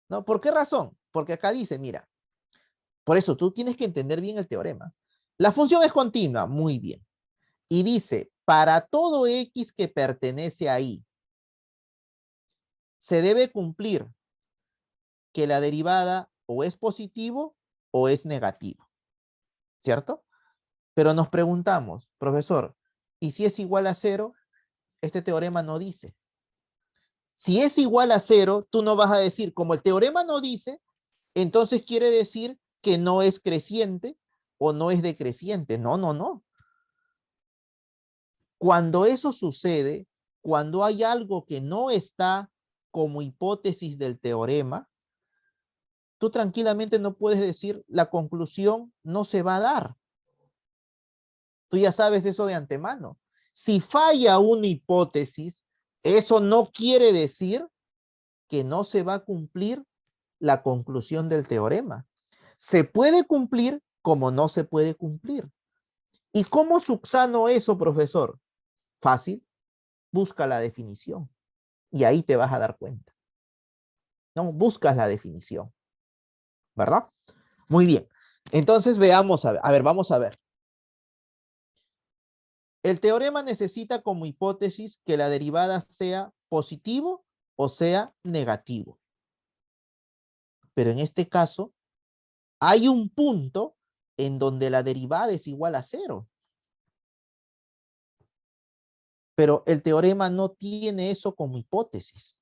S1: ¿No? ¿Por qué razón? Porque acá dice, mira, por eso tú tienes que entender bien el teorema. La función es continua, muy bien. Y dice, para todo x que pertenece ahí, se debe cumplir que la derivada o es positivo o es negativo, ¿cierto? Pero nos preguntamos, profesor, ¿y si es igual a cero? Este teorema no dice. Si es igual a cero, tú no vas a decir, como el teorema no dice, entonces quiere decir que no es creciente o no es decreciente. No, no, no. Cuando eso sucede, cuando hay algo que no está como hipótesis del teorema, tú tranquilamente no puedes decir la conclusión no se va a dar. Tú ya sabes eso de antemano. Si falla una hipótesis, eso no quiere decir que no se va a cumplir la conclusión del teorema. Se puede cumplir como no se puede cumplir. ¿Y cómo subsano eso, profesor? Fácil, busca la definición y ahí te vas a dar cuenta. ¿No? Buscas la definición, ¿verdad? Muy bien. Entonces veamos, a ver, vamos a ver. El teorema necesita como hipótesis que la derivada sea positivo o sea negativo. Pero en este caso, hay un punto en donde la derivada es igual a cero. Pero el teorema no tiene eso como hipótesis.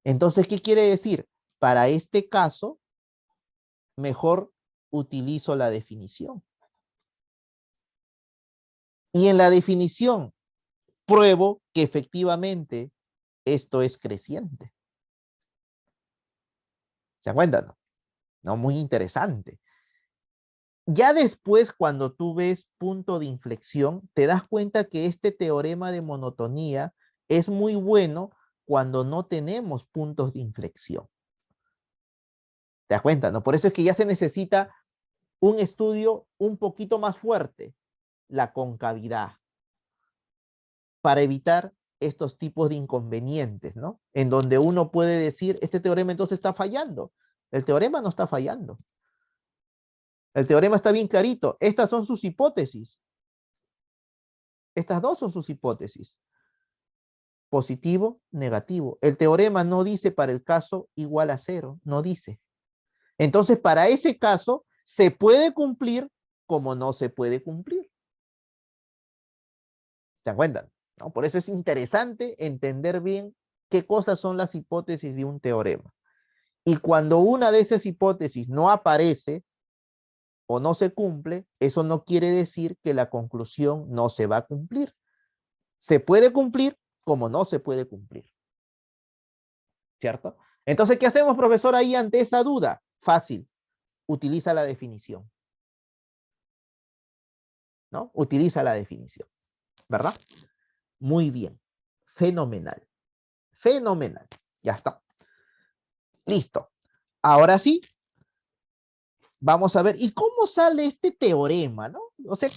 S1: Entonces, ¿qué quiere decir? Para este caso, mejor utilizo la definición. Y en la definición pruebo que efectivamente esto es creciente. ¿Se acuerdan? ¿No? Muy interesante. Ya después, cuando tú ves punto de inflexión, te das cuenta que este teorema de monotonía es muy bueno cuando no tenemos puntos de inflexión. ¿Te das cuenta? ¿No? Por eso es que ya se necesita un estudio un poquito más fuerte, la concavidad, para evitar estos tipos de inconvenientes, ¿no? En donde uno puede decir, este teorema entonces está fallando. El teorema no está fallando. El teorema está bien clarito. Estas son sus hipótesis. Estas dos son sus hipótesis. Positivo, negativo. El teorema no dice para el caso igual a cero, no dice. Entonces, para ese caso, se puede cumplir como no se puede cumplir. ¿Se dan cuenta? ¿No? Por eso es interesante entender bien qué cosas son las hipótesis de un teorema. Y cuando una de esas hipótesis no aparece o no se cumple, eso no quiere decir que la conclusión no se va a cumplir. Se puede cumplir como no se puede cumplir. ¿Cierto? Entonces, ¿qué hacemos, profesor, ahí ante esa duda? Fácil. Utiliza la definición. ¿No? Utiliza la definición. ¿Verdad? Muy bien. Fenomenal. Fenomenal. Ya está. Listo. Ahora sí, vamos a ver. ¿Y cómo sale este teorema, no? O sea,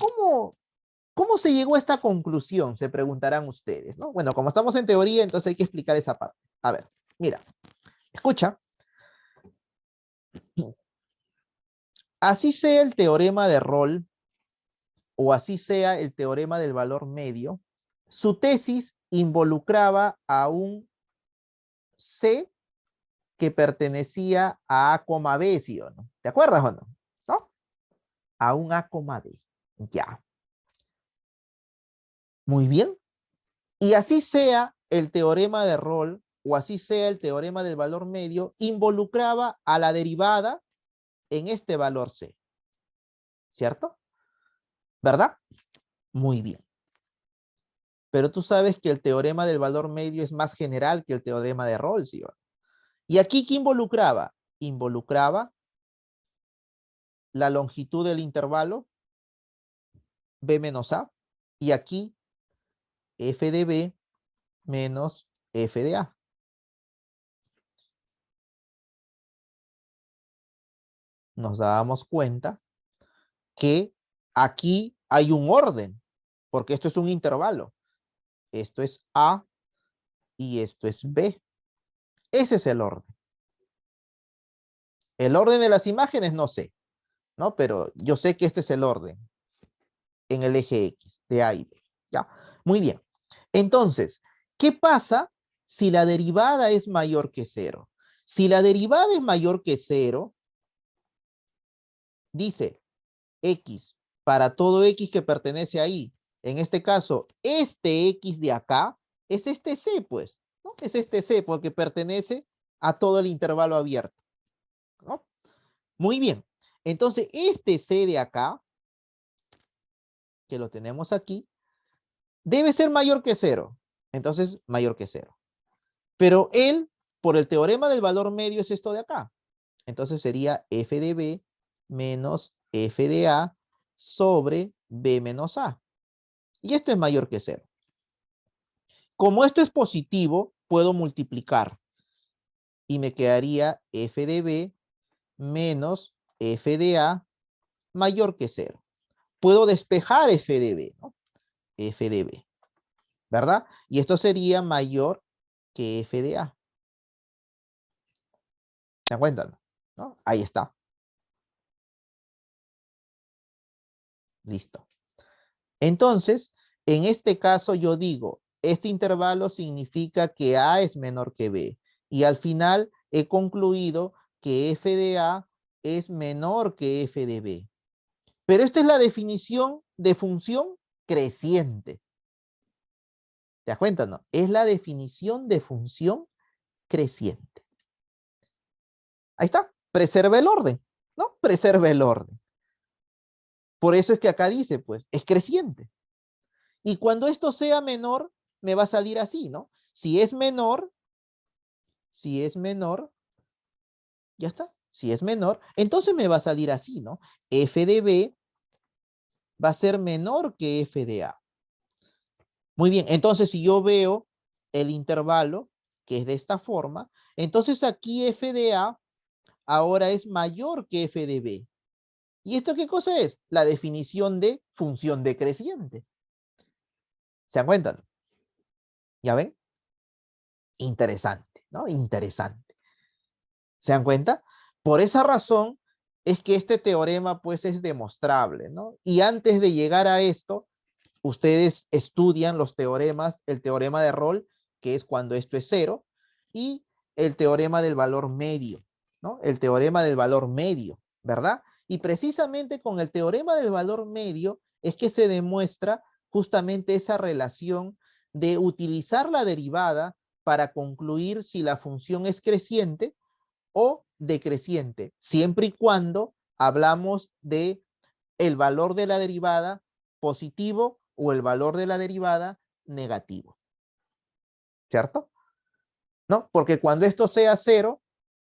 S1: ¿cómo se llegó a esta conclusión? Se preguntarán ustedes, ¿no? Bueno, como estamos en teoría, entonces hay que explicar esa parte. A ver, mira, escucha. Así sea el teorema de Rolle o así sea el teorema del valor medio, su tesis involucraba a un C que pertenecía a A, B, ¿sí o no? ¿Te acuerdas o no? ¿No? A un A, B. Ya. Muy bien. Y así sea el teorema de Rolle o así sea el teorema del valor medio, involucraba a la derivada en este valor C. ¿Cierto? ¿Verdad? Muy bien. Pero tú sabes que el teorema del valor medio es más general que el teorema de Rolle, ¿sí? ¿Y aquí qué involucraba? Involucraba la longitud del intervalo B menos A y aquí F de B menos F de A. Nos dábamos cuenta que aquí hay un orden, porque esto es un intervalo. Esto es A y esto es B. Ese es el orden. El orden de las imágenes no sé, ¿no? Pero yo sé que este es el orden en el eje X, de A y B. ¿Ya? Muy bien. Entonces, ¿qué pasa si la derivada es mayor que cero? Si la derivada es mayor que cero, dice X para todo X que pertenece ahí. En este caso, este X de acá es este C, pues, ¿no? Es este C porque pertenece a todo el intervalo abierto, ¿no? Muy bien. Entonces, este C de acá, que lo tenemos aquí, debe ser mayor que cero. Entonces, mayor que cero. Pero él, por el teorema del valor medio, es esto de acá. Entonces sería F de B menos F de A sobre B menos A. Y esto es mayor que cero. Como esto es positivo, puedo multiplicar. Y me quedaría F de B menos F de A mayor que cero. Puedo despejar F de B, ¿no? F de B, ¿verdad? Y esto sería mayor que F de A. ¿Se dan cuenta? ¿No? Ahí está. Listo. Entonces, en este caso yo digo, este intervalo significa que A es menor que B. Y al final he concluido que F de A es menor que F de B. Pero esta es la definición de función creciente. ¿Te das cuenta, no? Es la definición de función creciente. Ahí está. Preserva el orden, ¿no? Preserva el orden. Por eso es que acá dice, pues, es creciente. Y cuando esto sea menor, me va a salir así, ¿no? Si es menor, ya está. Si es menor, entonces me va a salir así, ¿no? F de B va a ser menor que F de A. Muy bien, entonces si yo veo el intervalo, que es de esta forma, entonces aquí F de A ahora es mayor que f de b. ¿Y esto qué cosa es? La definición de función decreciente. ¿Se dan cuenta? ¿Ya ven? Interesante, ¿no? Interesante. ¿Se dan cuenta? Por esa razón es que este teorema pues es demostrable, ¿no? Y antes de llegar a esto, ustedes estudian los teoremas, el teorema de Rolle, que es cuando esto es cero, y el teorema del valor medio, ¿no? El teorema del valor medio, ¿verdad? Y precisamente con el teorema del valor medio es que se demuestra justamente esa relación de utilizar la derivada para concluir si la función es creciente o decreciente, siempre y cuando hablamos de el valor de la derivada positivo o el valor de la derivada negativo. ¿Cierto? ¿No? Porque cuando esto sea cero,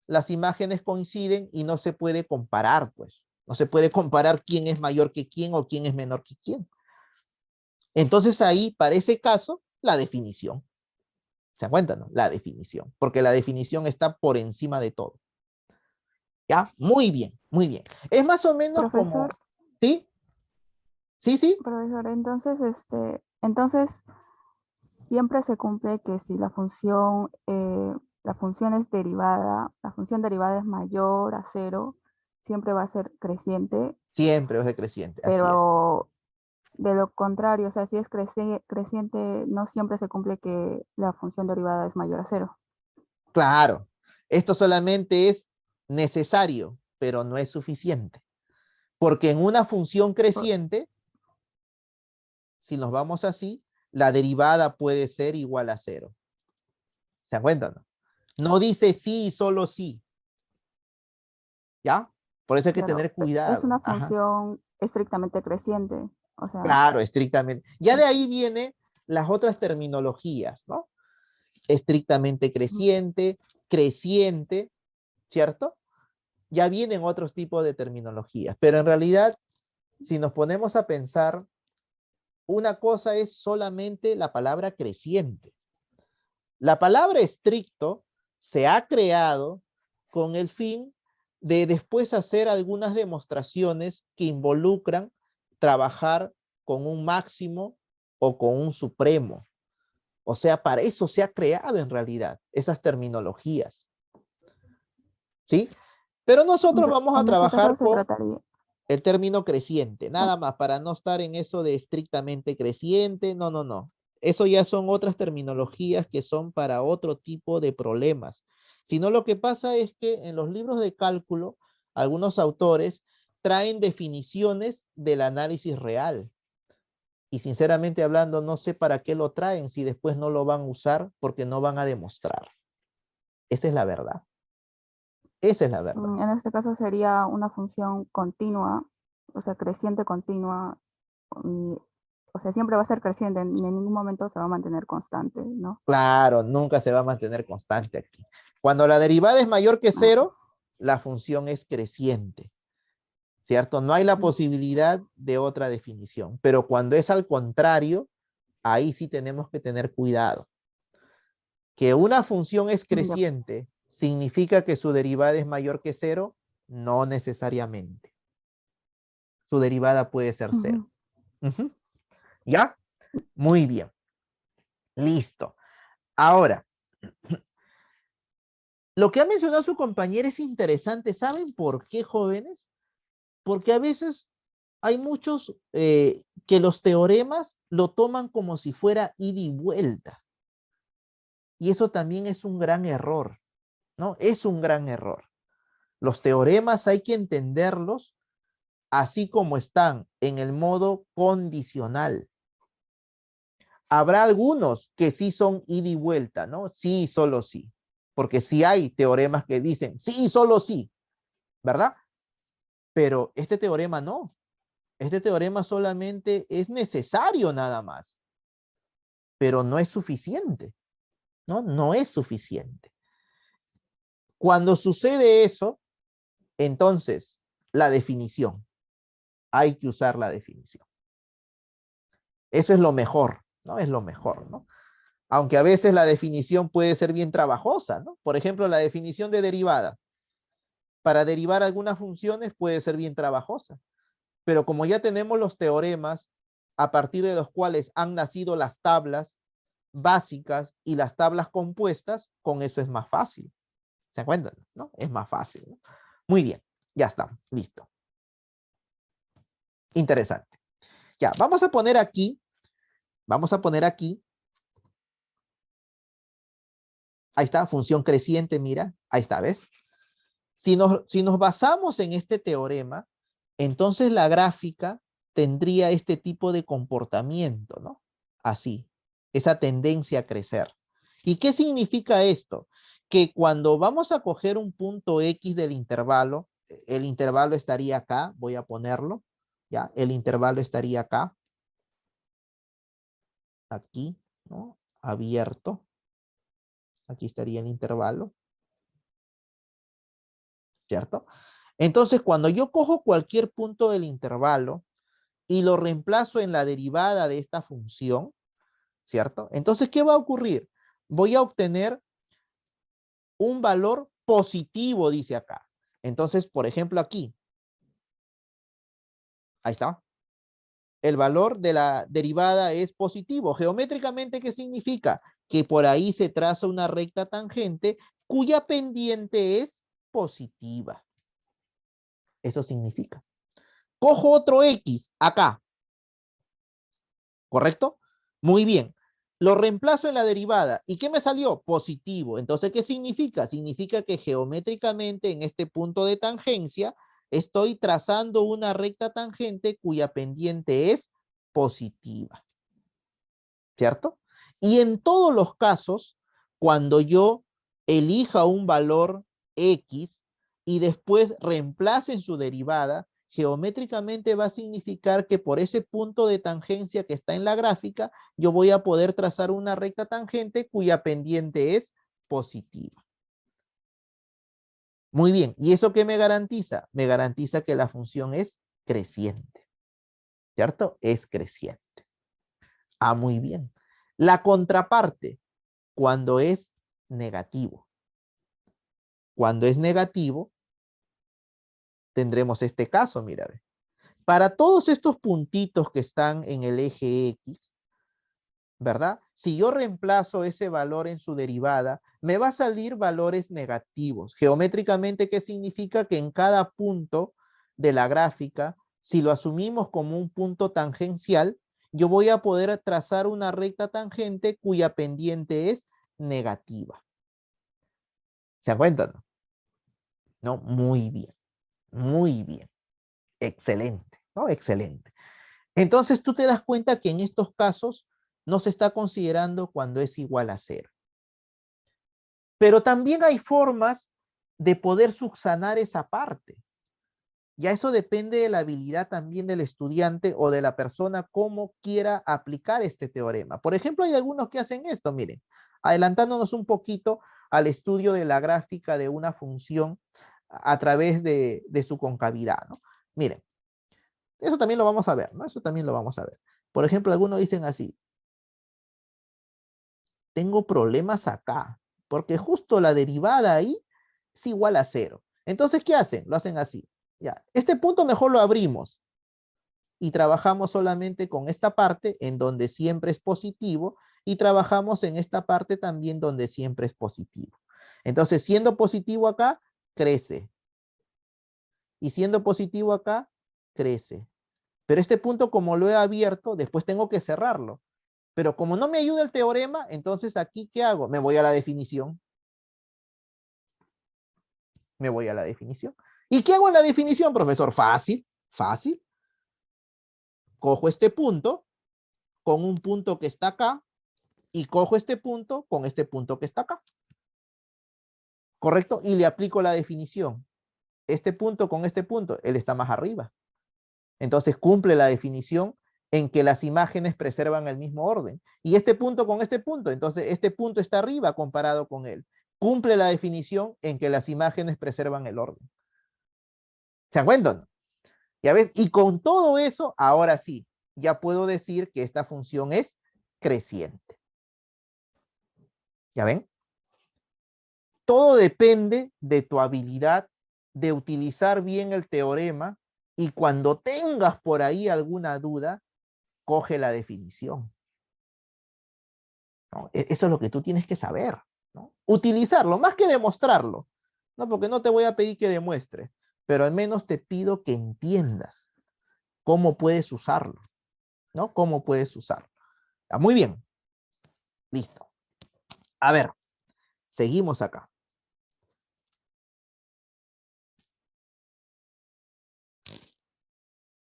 S1: las imágenes coinciden y no se puede comparar, pues. No se puede comparar quién es mayor que quién o quién es menor que quién. Entonces ahí, para ese caso, la definición. ¿Se dan cuenta, no? La definición. Porque la definición está por encima de todo. ¿Ya? Muy bien, muy bien. Es más o menos como...
S2: Profesor,
S1: ¿Sí? ¿Sí, sí?
S2: profesor, entonces, entonces siempre se cumple que si la función es derivada, la función derivada es mayor a cero, siempre va a ser creciente,
S1: Siempre es decreciente, así es.
S2: pero de lo contrario, o sea, si es creciente, no siempre se cumple que la función derivada es mayor a cero.
S1: Claro, esto solamente es necesario, pero no es suficiente. Porque en una función
S2: Por-
S1: creciente, si nos vamos así, la derivada puede ser igual a cero. ¿Se dan cuenta? No, no dice sí y solo sí. ¿Ya? Por eso hay que
S2: Claro,
S1: tener
S2: es
S1: cuidado.
S2: una
S1: Ajá.
S2: función estrictamente creciente, o sea,
S1: Claro, estrictamente. Ya de ahí vienen las otras terminologías, ¿no? Estrictamente creciente, creciente, ¿cierto? Ya vienen otros tipos de terminologías, pero en realidad, si nos ponemos a pensar, una cosa es solamente la palabra creciente. La palabra estricto se ha creado con el fin de después hacer algunas demostraciones que involucran trabajar con un máximo o con un supremo. O sea, para eso se ha creado en realidad esas terminologías, ¿sí? Pero nosotros vamos a
S2: en este caso
S1: trabajar
S2: se
S1: con
S2: trataría,
S1: el término creciente,
S2: en-
S1: nada más, para no estar en eso de estrictamente creciente, no, no, no. Eso ya son otras terminologías que son para otro tipo de problemas. Sino lo que pasa es que en los libros de cálculo, algunos autores traen definiciones del análisis real. Y sinceramente hablando, no sé para qué lo traen si después no lo van a usar porque no van a demostrar. Esa es la verdad. Esa es la verdad.
S2: en este caso sería una función continua, o sea, creciente continua, y, o sea, siempre va a ser creciente, en ningún momento se va a mantener constante, ¿no?
S1: Claro, nunca se va a mantener constante aquí. Cuando la derivada es mayor que
S2: Ah,
S1: cero, la función es creciente, ¿cierto? No hay la
S2: mm,
S1: posibilidad de otra definición, pero cuando es al contrario, ahí sí tenemos que tener cuidado. Que una función es
S2: ya.
S1: creciente significa que su derivada es mayor que cero, no necesariamente. Su derivada puede ser cero.
S2: Ujú.
S1: Ujú. ¿Ya? Muy bien. Listo. Ahora, lo que ha mencionado su compañera es interesante. ¿Saben por qué, jóvenes? Porque a veces hay muchos que los teoremas lo toman como si fuera ida y vuelta. Y eso también es un gran error, ¿no? Es un gran error. Los teoremas hay que entenderlos así como están en el modo condicional. Habrá algunos que sí son ida y vuelta, ¿no? Sí, solo sí. Porque sí hay teoremas que dicen sí, solo sí, ¿verdad? Pero este teorema no. Este teorema solamente es necesario nada más, pero no es suficiente, ¿no? No es suficiente. Cuando sucede eso, entonces la definición, hay que usar la definición. Eso es lo mejor, ¿no? Es lo mejor, ¿no? Aunque a veces la definición puede ser bien trabajosa, ¿no? Por ejemplo, la definición de derivada. para derivar algunas funciones puede ser bien trabajosa. Pero como ya tenemos los teoremas a partir de los cuales han nacido las tablas básicas y las tablas compuestas, con eso es más fácil. ¿Se encuentran? ¿No? Es más fácil, ¿no? Muy bien, ya está, listo. Interesante. Ya, vamos a poner aquí, ahí está, función creciente, mira, ahí está, ¿ves? Si nos basamos en este teorema, entonces la gráfica tendría este tipo de comportamiento, ¿no? Así, esa tendencia a crecer. ¿Y qué significa esto? Que cuando vamos a coger un punto X del intervalo, el intervalo estaría acá, voy a ponerlo, ¿ya? El intervalo estaría acá, aquí, ¿no? Abierto. Aquí estaría el intervalo, ¿cierto? Entonces, cuando yo cojo cualquier punto del intervalo y lo reemplazo en la derivada de esta función, ¿cierto? Entonces, ¿qué va a ocurrir? Voy a obtener un valor positivo, dice acá. Entonces, por ejemplo, aquí, ahí está. El valor de la derivada es positivo. Geométricamente, ¿qué significa? Que por ahí se traza una recta tangente cuya pendiente es positiva. Eso significa. Cojo otro X acá, ¿correcto? Muy bien. Lo reemplazo en la derivada. ¿Y qué me salió? Positivo. Entonces, ¿qué significa? Significa que geométricamente en este punto de tangencia estoy trazando una recta tangente cuya pendiente es positiva. ¿Cierto? Y en todos los casos, cuando yo elija un valor X y después reemplace en su derivada, geométricamente va a significar que por ese punto de tangencia que está en la gráfica, yo voy a poder trazar una recta tangente cuya pendiente es positiva. Muy bien, ¿y eso qué me garantiza? Me garantiza que la función es creciente, ¿cierto? Es creciente. Ah, muy bien. La contraparte, cuando es negativo. Cuando es negativo, tendremos este caso, mira. Para todos estos puntitos que están en el eje X, ¿verdad? Si yo reemplazo ese valor en su derivada, me va a salir valores negativos. Geométricamente, ¿qué significa? Que en cada punto de la gráfica, si lo asumimos como un punto tangencial, yo voy a poder trazar una recta tangente cuya pendiente es negativa. ¿Se dan cuenta? ¿No? Muy bien, muy bien. Excelente, ¿no? Excelente. Entonces tú te das cuenta que en estos casos no se está considerando cuando es igual a 0. Pero también hay formas de poder subsanar esa parte. Ya eso depende de la habilidad también del estudiante o de la persona cómo quiera aplicar este teorema. Por ejemplo, hay algunos que hacen esto, miren, adelantándonos un poquito al estudio de la gráfica de una función a través de su concavidad, ¿no? Miren, eso también lo vamos a ver, ¿no? Eso también lo vamos a ver. Por ejemplo, algunos dicen así, tengo problemas acá, porque justo la derivada ahí es igual a 0. Entonces, ¿qué hacen? Lo hacen así. Ya, este punto mejor lo abrimos y trabajamos solamente con esta parte en donde siempre es positivo y trabajamos en esta parte también donde siempre es positivo. Entonces, siendo positivo acá, crece. Y siendo positivo acá, crece. Pero este punto, como lo he abierto, después tengo que cerrarlo. Pero como no me ayuda el teorema, entonces aquí, ¿qué hago? Me voy a la definición. Me voy a la definición. ¿Y qué hago en la definición, profesor? Fácil, fácil. Cojo este punto con un punto que está acá y cojo este punto con este punto que está acá. ¿Correcto? Y le aplico la definición. Este punto con este punto, él está más arriba. Entonces cumple la definición en que las imágenes preservan el mismo orden. Y este punto con este punto, entonces este punto está arriba comparado con él. Cumple la definición en que las imágenes preservan el orden. ¿Se dan cuenta? ¿Ya ves? Y con todo eso, ahora sí, ya puedo decir que esta función es creciente. ¿Ya ven? Todo depende de tu habilidad de utilizar bien el teorema y cuando tengas por ahí alguna duda, coge la definición, ¿no? Eso es lo que tú tienes que saber, ¿no? Utilizarlo, más que demostrarlo, ¿no? Porque no te voy a pedir que demuestres, pero al menos te pido que entiendas cómo puedes usarlo, ¿no? Cómo puedes usarlo. Ah, muy bien, listo. A ver, seguimos acá.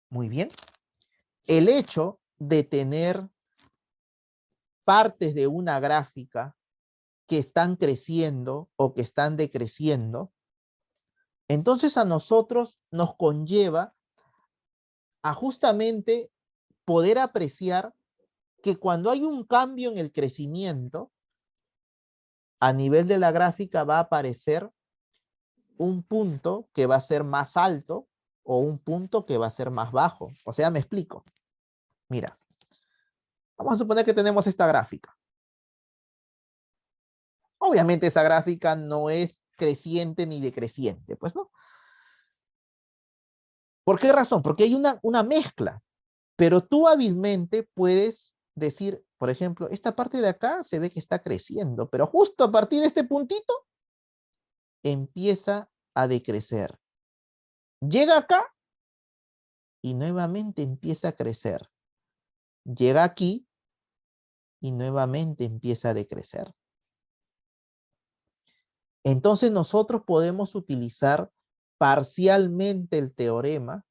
S1: Muy bien. El hecho de tener partes de una gráfica que están creciendo o que están decreciendo, entonces a nosotros nos conlleva a justamente poder apreciar que cuando hay un cambio en el crecimiento, a nivel de la gráfica va a aparecer un punto que va a ser más alto o un punto que va a ser más bajo. O sea, me explico. Mira, vamos a suponer que tenemos esta gráfica. Obviamente esa gráfica no es creciente ni decreciente, pues no. ¿Por qué razón? Porque hay una mezcla, pero tú hábilmente puedes decir, por ejemplo, esta parte de acá se ve que está creciendo, pero justo a partir de este puntito empieza a decrecer. Llega acá y nuevamente empieza a crecer. Llega aquí y nuevamente empieza a decrecer. Entonces nosotros podemos utilizar parcialmente el teorema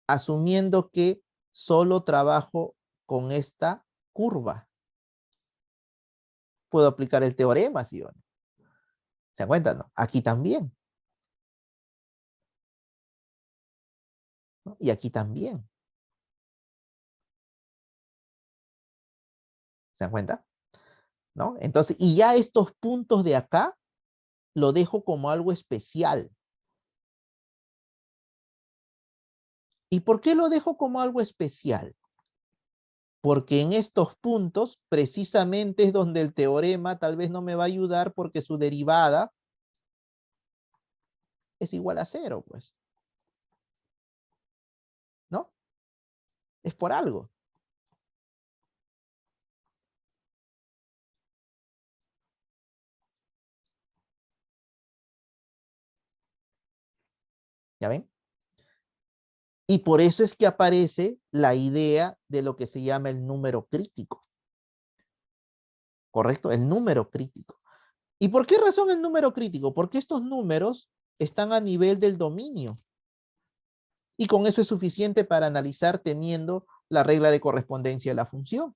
S1: asumiendo que solo trabajo con esta curva. Puedo aplicar el teorema, ¿sí o no? ¿Se dan cuenta? No? Aquí también, ¿no? Y aquí también. ¿Se dan cuenta? ¿No? Entonces, y ya estos puntos de acá lo dejo como algo especial. ¿Y por qué lo dejo como algo especial? Porque en estos puntos precisamente es donde el teorema tal vez no me va a ayudar porque su derivada es igual a cero, pues, ¿no? Es por algo. ¿Ya ven? Y por eso es que aparece la idea de lo que se llama el número crítico. ¿Correcto? El número crítico. ¿Y por qué razón el número crítico? Porque estos números están a nivel del dominio. Y con eso es suficiente para analizar teniendo la regla de correspondencia de la función.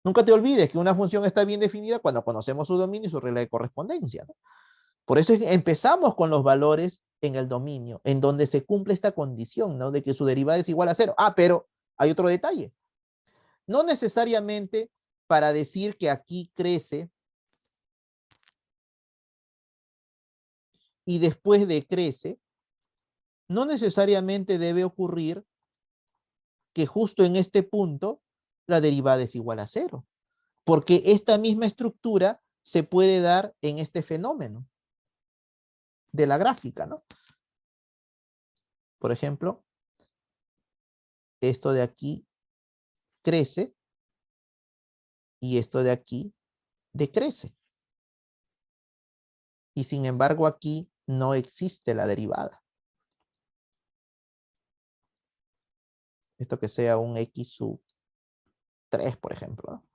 S1: Nunca te olvides que una función está bien definida cuando conocemos su dominio y su regla de correspondencia, ¿no? Por eso es que empezamos con los valores en el dominio, en donde se cumple esta condición, ¿no? De que su derivada es igual a cero. Ah, pero hay otro detalle. No necesariamente para decir que aquí crece y después decrece, no necesariamente debe ocurrir que justo en este punto la derivada es igual a cero, porque esta misma estructura se puede dar en este fenómeno de la gráfica, ¿no? Por ejemplo, esto de aquí crece y esto de aquí decrece. Y sin embargo aquí no existe la derivada. Esto que sea un x sub 3, por ejemplo, ¿no?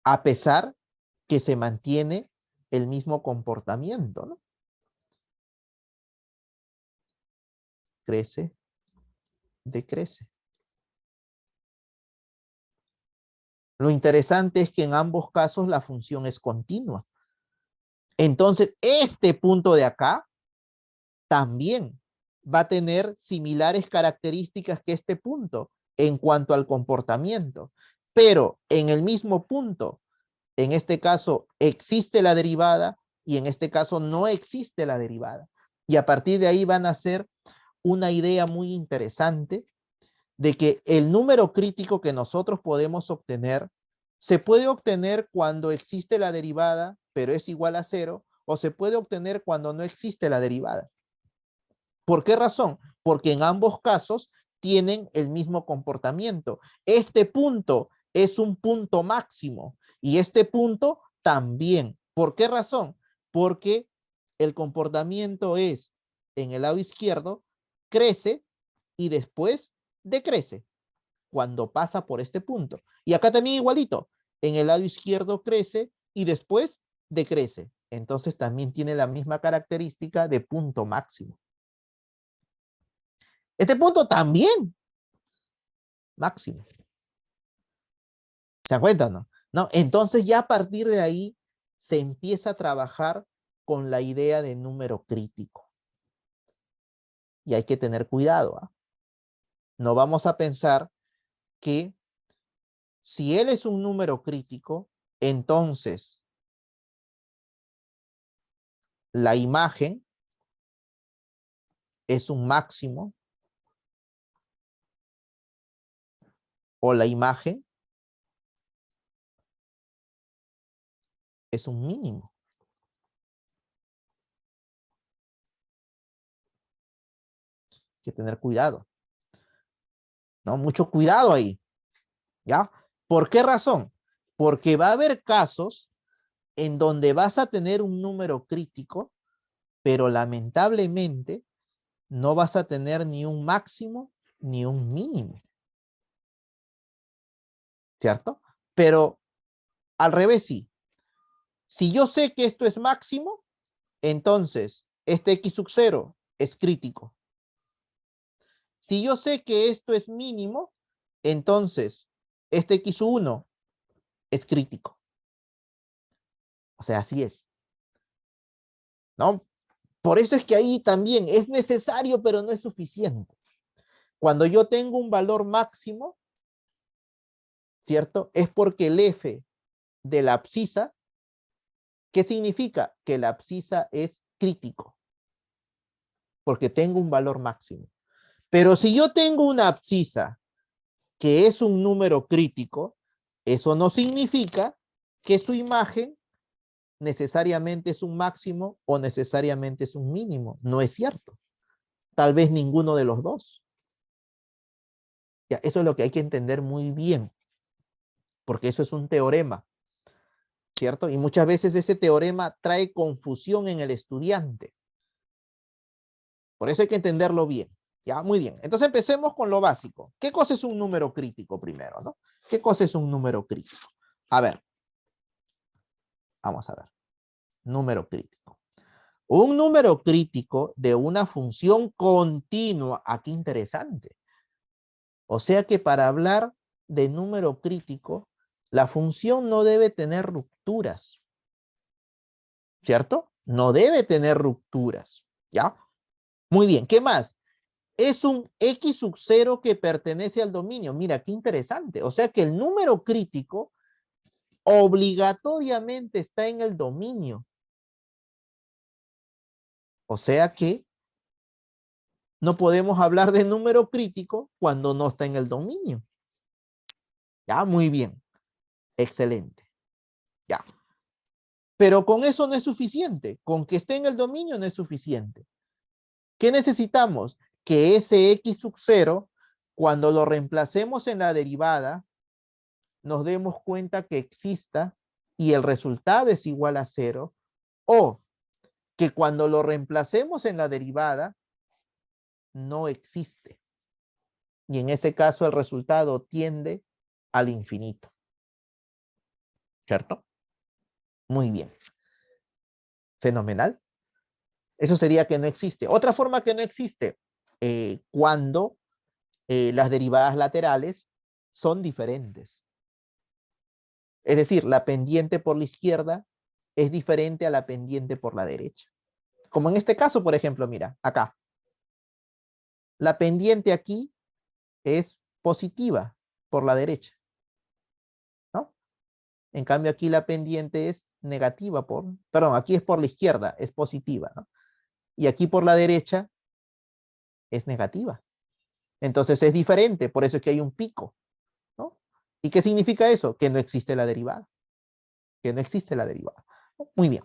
S1: A pesar que se mantiene el mismo comportamiento, ¿no? Crece, decrece. Lo interesante es que en ambos casos la función es continua. Entonces, este punto de acá también va a tener similares características que este punto en cuanto al comportamiento. Pero en el mismo punto, en este caso existe la derivada y en este caso no existe la derivada. Y a partir de ahí van a ser una idea muy interesante de que el número crítico que nosotros podemos obtener se puede obtener cuando existe la derivada, pero es igual a cero, o se puede obtener cuando no existe la derivada. ¿Por qué razón? Porque en ambos casos tienen el mismo comportamiento. Este punto es un punto máximo y este punto también. ¿Por qué razón? Porque el comportamiento es en el lado izquierdo, crece y después decrece cuando pasa por este punto. Y acá también igualito, en el lado izquierdo crece y después decrece. Entonces también tiene la misma característica de punto máximo. Este punto también máximo. ¿Se dan cuenta, no? No, entonces ya a partir de ahí se empieza a trabajar con la idea de número crítico. Y hay que tener cuidado, ¿eh? No vamos a pensar que si él es un número crítico, entonces la imagen es un máximo o la imagen es un mínimo. Hay que tener cuidado, ¿no? Mucho cuidado ahí, ¿ya? ¿Por qué razón? Porque va a haber casos en donde vas a tener un número crítico, pero lamentablemente no vas a tener ni un máximo ni un mínimo, ¿cierto? Pero al revés sí. Si yo sé que esto es máximo, entonces este x sub 0 es crítico. Si yo sé que esto es mínimo, entonces este x sub 1 es crítico. O sea, así es, ¿no? Por eso es que ahí también es necesario, pero no es suficiente. Cuando yo tengo un valor máximo, ¿cierto? Es porque el f de la abscisa, ¿qué significa? Que la abscisa es crítico, porque tengo un valor máximo. Pero si yo tengo una abscisa que es un número crítico, eso no significa que su imagen necesariamente es un máximo o necesariamente es un mínimo. No es cierto. Tal vez ninguno de los dos. Ya, eso es lo que hay que entender muy bien, porque eso es un teorema, ¿cierto? Y muchas veces ese teorema trae confusión en el estudiante. Por eso hay que entenderlo bien. Ya, muy bien. Entonces empecemos con lo básico. ¿Qué cosa es un número crítico primero, no? ¿Qué cosa es un número crítico? A ver, vamos a ver. Número crítico. Un número crítico de una función continua. Aquí interesante. O sea que para hablar de número crítico, la función no debe tener rupturas. ¿Cierto? No debe tener rupturas. ¿Ya? Muy bien. ¿Qué más? Es un X sub 0 que pertenece al dominio. Mira, qué interesante. O sea que el número crítico obligatoriamente está en el dominio. O sea que no podemos hablar de número crítico cuando no está en el dominio. Ya, muy bien. Excelente. Ya. Pero con eso no es suficiente. Con que esté en el dominio no es suficiente. ¿Qué necesitamos? Que ese X sub 0, cuando lo reemplacemos en la derivada, nos demos cuenta que exista y el resultado es igual a 0, o que cuando lo reemplacemos en la derivada, no existe. Y en ese caso el resultado tiende al infinito. ¿Cierto? Muy bien. Fenomenal. Eso sería que no existe. Otra forma que no existe, cuando las derivadas laterales son diferentes. Es decir, la pendiente por la izquierda es diferente a la pendiente por la derecha. Como en este caso, por ejemplo, mira, acá. La pendiente aquí es positiva por la derecha, ¿no? En cambio, aquí la pendiente es negativa perdón, aquí es por la izquierda, es positiva, ¿no? Y aquí por la derecha es negativa. Entonces es diferente, por eso es que hay un pico, ¿no? ¿Y qué significa eso? Que no existe la derivada. Que no existe la derivada. Muy bien.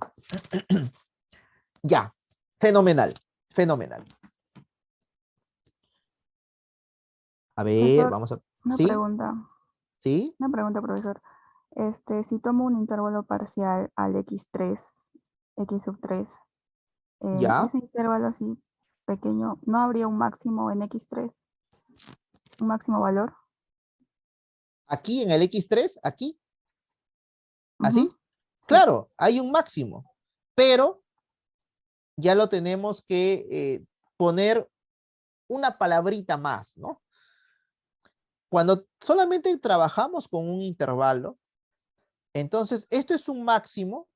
S1: Ya, fenomenal, fenomenal. A ver,
S2: Profesor,
S1: vamos a...
S2: una
S1: ¿Sí?
S2: pregunta,
S1: ¿Sí?
S2: profesor. Si tomo un intervalo parcial al x3, x sub 3, en
S1: Ya.
S2: ese intervalo así pequeño, ¿no habría un máximo en x3? ¿Un máximo valor?
S1: Aquí en el X3, aquí,
S2: Ujú,
S1: así.
S2: sí.
S1: Claro, hay un máximo, pero ya lo tenemos que poner una palabrita más, ¿no? Cuando solamente trabajamos con un intervalo, entonces esto es un máximo,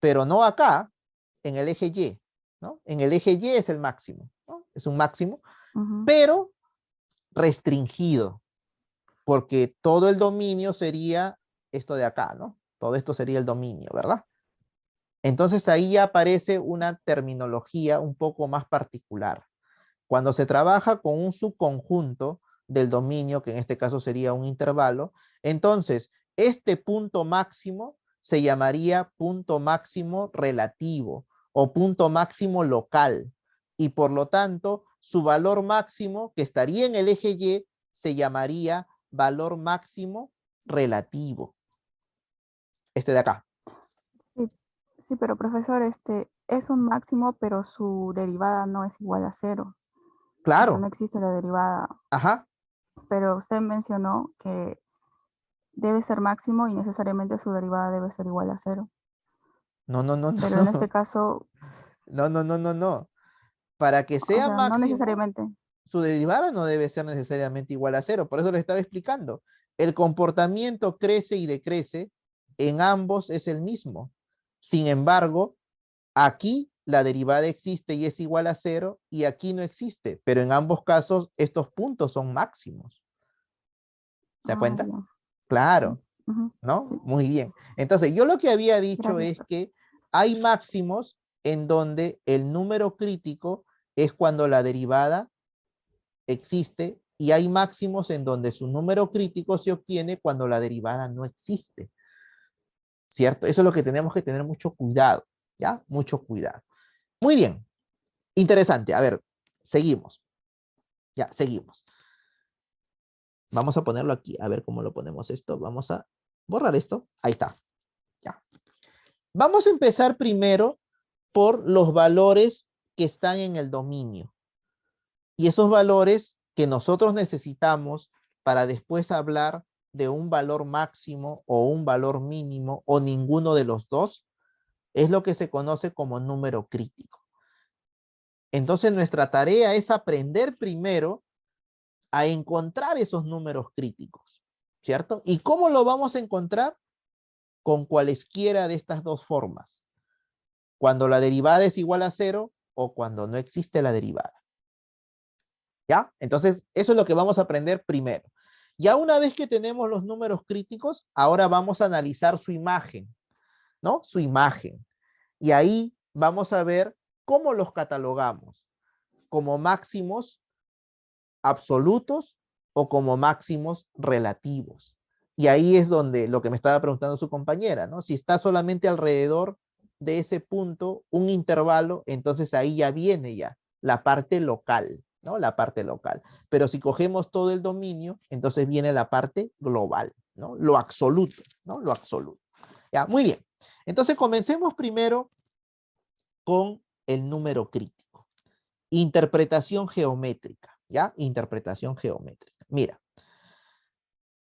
S1: pero no acá, en el eje Y, ¿no? En el eje Y es el máximo, ¿no? Es un máximo,
S2: Ujú.
S1: pero restringido, porque todo el dominio sería esto de acá, ¿no? Todo esto sería el dominio, ¿verdad? Entonces ahí ya aparece una terminología un poco más particular. Cuando se trabaja con un subconjunto del dominio, que en este caso sería un intervalo, entonces este punto máximo se llamaría punto máximo relativo o punto máximo local. Y por lo tanto, su valor máximo, que estaría en el eje Y, se llamaría valor máximo relativo. Este de acá.
S2: Sí, sí, pero profesor, es un máximo, pero su derivada no es igual a cero. O sea, no
S1: Claro.
S2: existe la derivada.
S1: Ajá.
S2: Pero usted mencionó que debe ser máximo y necesariamente su derivada debe ser igual a cero.
S1: No, no, no,
S2: Pero en este
S1: no.
S2: caso,
S1: No, no, no, no, no. Para que
S2: o
S1: sea
S2: sea, no
S1: máximo,
S2: necesariamente.
S1: su derivada no debe ser necesariamente igual a cero. Por eso les estaba explicando. El comportamiento crece y decrece, en ambos es el mismo. Sin embargo, aquí la derivada existe y es igual a cero y aquí no existe, pero en ambos casos estos puntos son máximos. ¿Se da
S2: Ah,
S1: cuenta?
S2: ya. Sí.
S1: Claro,
S2: Ujú,
S1: ¿no?
S2: sí.
S1: Muy bien. Entonces, yo lo que había dicho
S2: Gracias,
S1: es
S2: profe.
S1: que hay máximos en donde el número crítico es cuando la derivada existe y hay máximos en donde su número crítico se obtiene cuando la derivada no existe, ¿cierto? Eso es lo que tenemos que tener mucho cuidado, ¿ya? Mucho cuidado. Muy bien, interesante. A ver, seguimos, ya, seguimos. Vamos a ponerlo aquí, a ver cómo lo ponemos esto. Vamos a borrar esto. Ahí está, ya. Vamos a empezar primero por los valores que están en el dominio. Y esos valores que nosotros necesitamos para después hablar de un valor máximo o un valor mínimo o ninguno de los dos, es lo que se conoce como número crítico. Entonces nuestra tarea es aprender primero a encontrar esos números críticos, ¿cierto? ¿Y cómo lo vamos a encontrar? Con cualesquiera de estas dos formas. Cuando la derivada es igual a cero o cuando no existe la derivada. ¿Ya? Entonces, eso es lo que vamos a aprender primero. Ya una vez que tenemos los números críticos, ahora vamos a analizar su imagen, ¿no? Su imagen. Y ahí vamos a ver cómo los catalogamos, como máximos absolutos o como máximos relativos. Y ahí es donde lo que me estaba preguntando su compañera, ¿no? Si está solamente alrededor de ese punto un intervalo, entonces ahí ya viene ya la parte local, ¿no? La parte local. Pero si cogemos todo el dominio, entonces viene la parte global, ¿no? Lo absoluto, ¿no? Lo absoluto. Ya, muy bien. Entonces comencemos primero con el número crítico. Interpretación geométrica, ¿ya? Interpretación geométrica. Mira,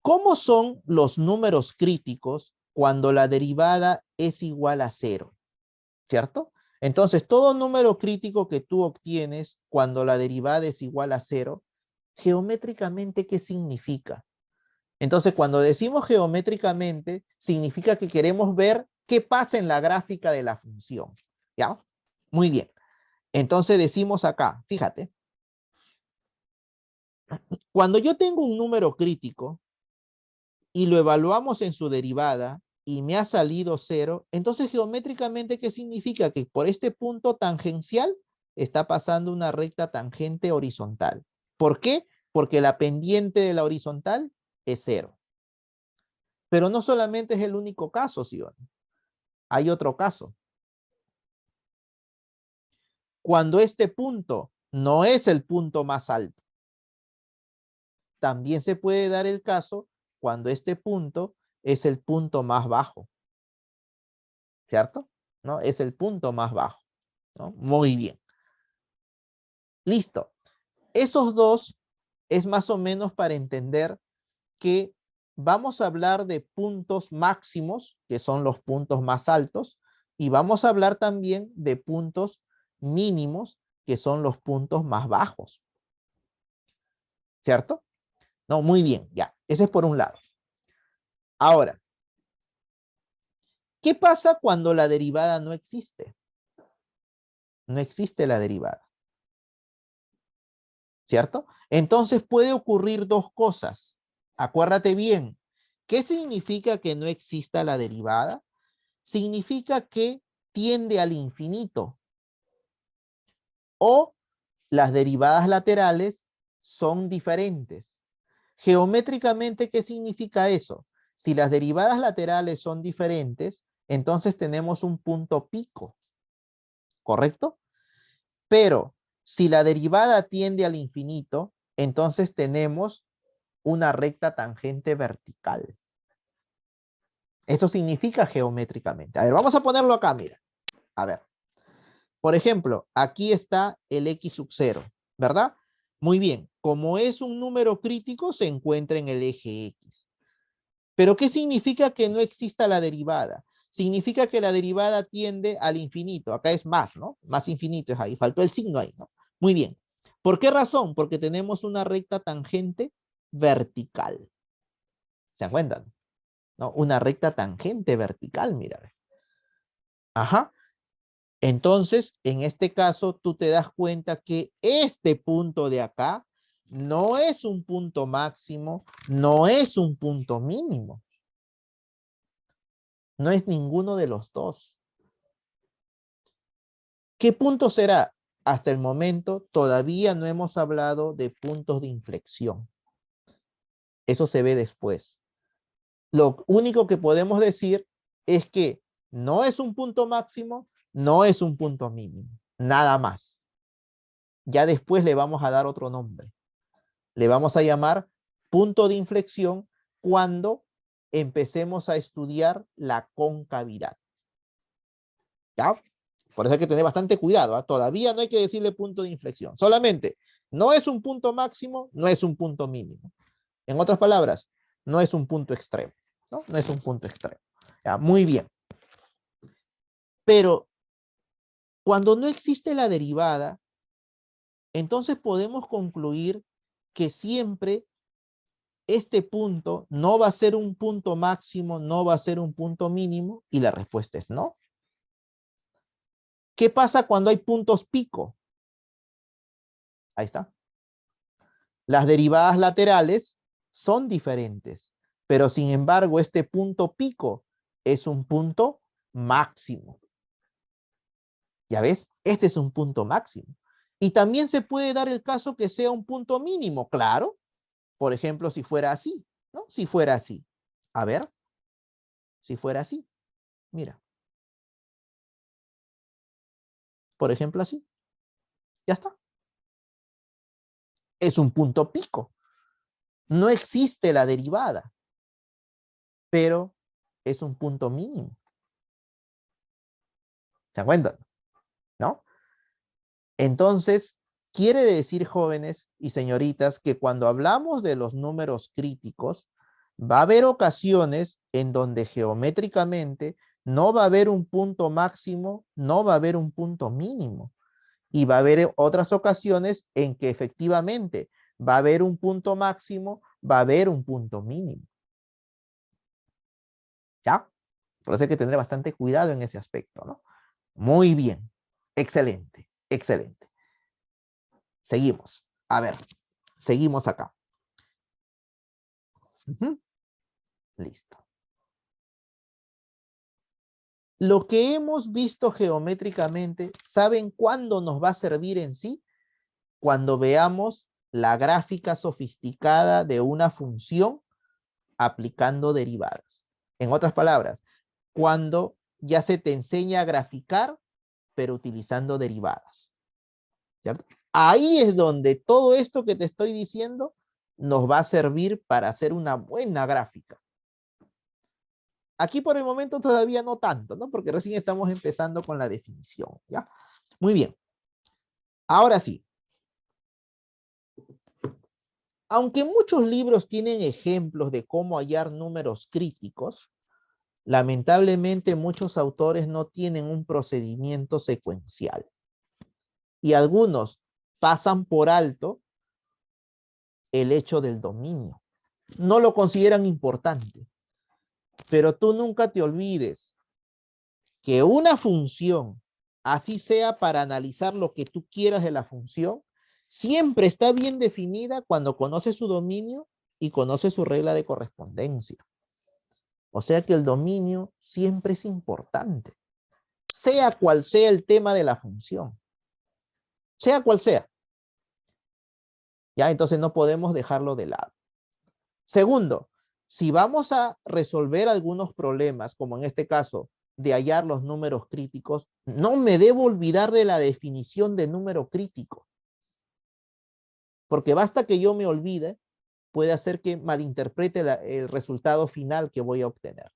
S1: ¿cómo son los números críticos cuando la derivada es igual a cero? ¿Cierto? Entonces, todo número crítico que tú obtienes cuando la derivada es igual a cero, geométricamente, ¿qué significa? Entonces, cuando decimos geométricamente, significa que queremos ver qué pasa en la gráfica de la función. ¿Ya? Muy bien. Entonces decimos acá, fíjate, cuando yo tengo un número crítico y lo evaluamos en su derivada y me ha salido cero, entonces geométricamente, ¿qué significa? Que por este punto tangencial está pasando una recta tangente horizontal. ¿Por qué? Porque la pendiente de la horizontal es cero. Pero no solamente es el único caso, Sion. Hay otro caso. cuando este punto no es el punto más alto. También se puede dar el caso cuando este punto es el punto más bajo. ¿Cierto? ¿No? Es el punto más bajo, ¿no? Muy bien. Listo. Esos dos es más o menos para entender que vamos a hablar de puntos máximos, que son los puntos más altos, y vamos a hablar también de puntos mínimos, que son los puntos más bajos. ¿Cierto? No, muy bien, ya. Ese es por un lado. Ahora, ¿qué pasa cuando la derivada no existe? No existe la derivada. ¿Cierto? Entonces puede ocurrir dos cosas. Acuérdate bien. ¿Qué significa que no exista la derivada? Significa que tiende al infinito. O las derivadas laterales son diferentes. Geométricamente, ¿qué significa eso? Si las derivadas laterales son diferentes, entonces tenemos un punto pico. ¿Correcto? Pero si la derivada tiende al infinito, entonces tenemos una recta tangente vertical. Eso significa geométricamente. A ver, vamos a ponerlo acá, mira. A ver. Por ejemplo, aquí está el x sub 0, ¿verdad? Muy bien. Como es un número crítico, se encuentra en el eje x. Pero ¿qué significa que no exista la derivada? Significa que la derivada tiende al infinito. Acá es más, ¿no? Más infinito es ahí. Faltó el signo ahí, ¿no? Muy bien. ¿Por qué razón? Porque tenemos una recta tangente vertical. ¿Se acuerdan? ¿No? Una recta tangente vertical, mira. Ajá. Entonces, en este caso, tú te das cuenta que este punto de acá no es un punto máximo, no es un punto mínimo. No es ninguno de los dos. ¿Qué punto será? Hasta el momento todavía no hemos hablado de puntos de inflexión. Eso se ve después. Lo único que podemos decir es que no es un punto máximo, no es un punto mínimo. Nada más. Ya después le vamos a dar otro nombre. Le vamos a llamar punto de inflexión cuando empecemos a estudiar la concavidad. ¿Ya? Por eso hay que tener bastante cuidado. ¿Eh? Todavía no hay que decirle punto de inflexión. Solamente no es un punto máximo, no es un punto mínimo. En otras palabras, no es un punto extremo. No, no es un punto extremo. ¿Ya? Muy bien. Pero cuando no existe la derivada, entonces podemos concluir que siempre este punto no va a ser un punto máximo, no va a ser un punto mínimo, y la respuesta es no. ¿Qué pasa cuando hay puntos pico? Ahí está. Las derivadas laterales son diferentes, pero sin embargo este punto pico es un punto máximo. ¿Ya ves? Este es un punto máximo. Y también se puede dar el caso que sea un punto mínimo, claro. Por ejemplo, si fuera así, ¿no? Si fuera así. A ver, si fuera así. Mira. Por ejemplo, así. Ya está. Es un punto pico. No existe la derivada, pero es un punto mínimo. ¿Se acuerdan? ¿No? Entonces, quiere decir, jóvenes y señoritas, que cuando hablamos de los números críticos, va a haber ocasiones en donde geométricamente no va a haber un punto máximo, no va a haber un punto mínimo. Y va a haber otras ocasiones en que efectivamente va a haber un punto máximo, va a haber un punto mínimo. ¿Ya? Por eso hay que tener bastante cuidado en ese aspecto, ¿no? Muy bien. Excelente, excelente. Seguimos. A ver, seguimos acá. Listo. Lo que hemos visto geométricamente, ¿saben cuándo nos va a servir en sí? Cuando veamos la gráfica sofisticada de una función aplicando derivadas. En otras palabras, cuando ya se te enseña a graficar, pero utilizando derivadas. ¿cierto? Ahí es donde todo esto que te estoy diciendo nos va a servir para hacer una buena gráfica. Aquí por el momento todavía no tanto, ¿no? Porque recién estamos empezando con la definición, ¿ya? Muy bien. Ahora sí. Aunque muchos libros tienen ejemplos de cómo hallar números críticos, lamentablemente muchos autores no tienen un procedimiento secuencial. Y algunos pasan por alto el hecho del dominio. No lo consideran importante. Pero tú nunca te olvides que una función, así sea para analizar lo que tú quieras de la función, siempre está bien definida cuando conoces su dominio y conoces su regla de correspondencia. O sea que el dominio siempre es importante, sea cual sea el tema de la función, sea cual sea. Ya, entonces no podemos dejarlo de lado. Segundo, si vamos a resolver algunos problemas, como en este caso, de hallar los números críticos, no me debo olvidar de la definición de número crítico. Porque basta que yo me olvide, puede hacer que malinterprete el resultado final que voy a obtener.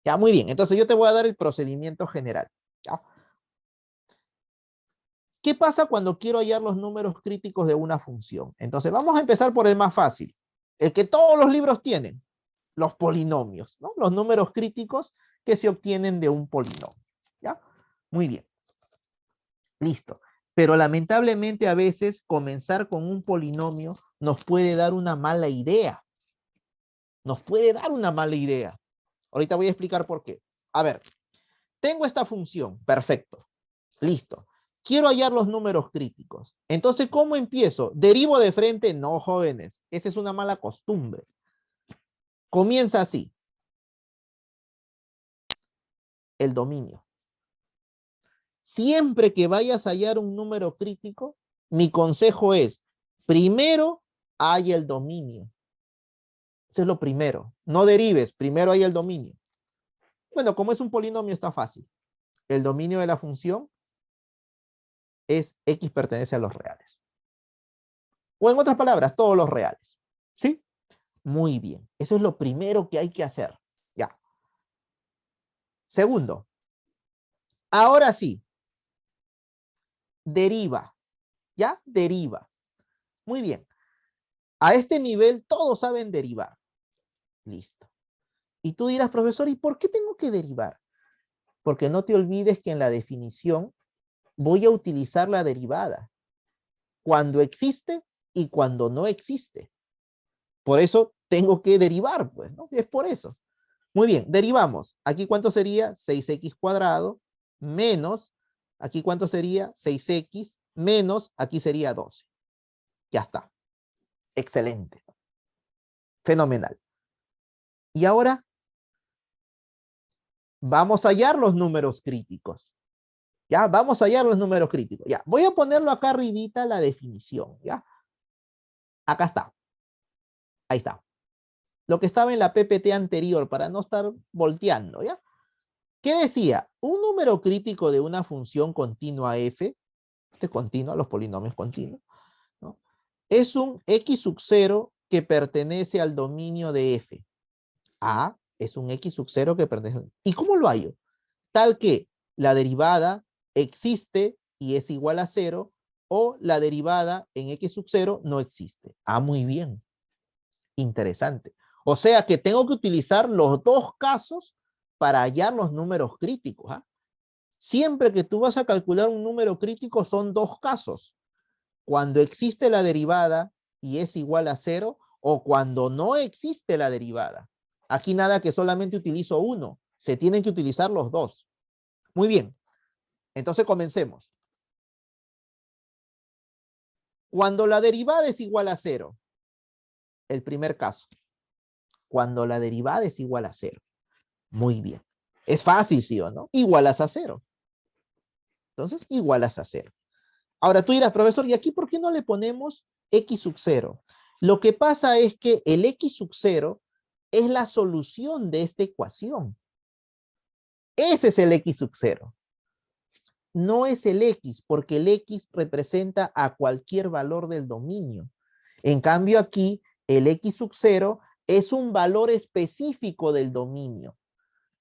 S1: Ya, muy bien. Entonces yo te voy a dar el procedimiento general. ¿Ya? ¿Qué pasa cuando quiero hallar los números críticos de una función? Entonces vamos a empezar por el más fácil, el que todos los libros tienen, los polinomios, ¿no? Los números críticos que se obtienen de un polinomio. ¿Ya? Muy bien. Listo. Pero lamentablemente a veces comenzar con un polinomio nos puede dar una mala idea. Nos puede dar una mala idea. Ahorita voy a explicar por qué. A ver, tengo esta función. Perfecto. Listo. Quiero hallar los números críticos. Entonces, ¿cómo empiezo? ¿Derivo de frente? No, jóvenes. Esa es una mala costumbre. Comienza así. El dominio. Siempre que vayas a hallar un número crítico, mi consejo es, primero, halla el dominio. Eso es lo primero. No derives, primero halla el dominio. Bueno, como es un polinomio, está fácil. El dominio de la función es x pertenece a los reales. O en otras palabras, todos los reales. ¿Sí? Muy bien. Eso es lo primero que hay que hacer. Ya. Segundo, ahora sí, deriva. ¿Ya? Deriva. Muy bien. A este nivel todos saben derivar. Listo. Y tú dirás, profesor, ¿y por qué tengo que derivar? Porque no te olvides que en la definición voy a utilizar la derivada cuando existe y cuando no existe. Por eso tengo que derivar, pues, ¿no? Es por eso. Muy bien, derivamos. Aquí cuánto sería 6x cuadrado menos, aquí cuánto sería 6x menos, aquí sería 12. Ya está. Excelente. Fenomenal. Y ahora vamos a hallar los números críticos. Ya, vamos a hallar los números críticos. Ya, voy a ponerlo acá arribita la definición. Ya, acá está. Ahí está. Lo que estaba en la PPT anterior para no estar volteando. Ya. ¿Qué decía? Un número crítico de una función continua f, este continua, los polinomios continuos, ¿no? Es un x sub 0 que pertenece al dominio de f. A es un x sub 0 que pertenece. ¿Y cómo lo hallo? Tal que la derivada existe y es igual a 0 o la derivada en x sub 0 no existe. Ah, muy bien. Interesante. O sea que tengo que utilizar los dos casos para hallar los números críticos. ¿Ah? Siempre que tú vas a calcular un número crítico son dos casos. Cuando existe la derivada y es igual a 0 o cuando no existe la derivada. Aquí nada que solamente utilizo uno. Se tienen que utilizar los dos. Muy bien. Entonces comencemos. Cuando la derivada es igual a 0, el primer caso. Cuando la derivada es igual a 0. Muy bien. Es fácil, ¿sí o no? Igualas a 0. Entonces, igualas a 0. Ahora tú dirás, profesor, ¿y aquí por qué no le ponemos x sub 0? Lo que pasa es que el x sub 0 es la solución de esta ecuación. Ese es el x sub 0. no es el X, porque el X representa a cualquier valor del dominio. En cambio aquí, el X sub 0 es un valor específico del dominio.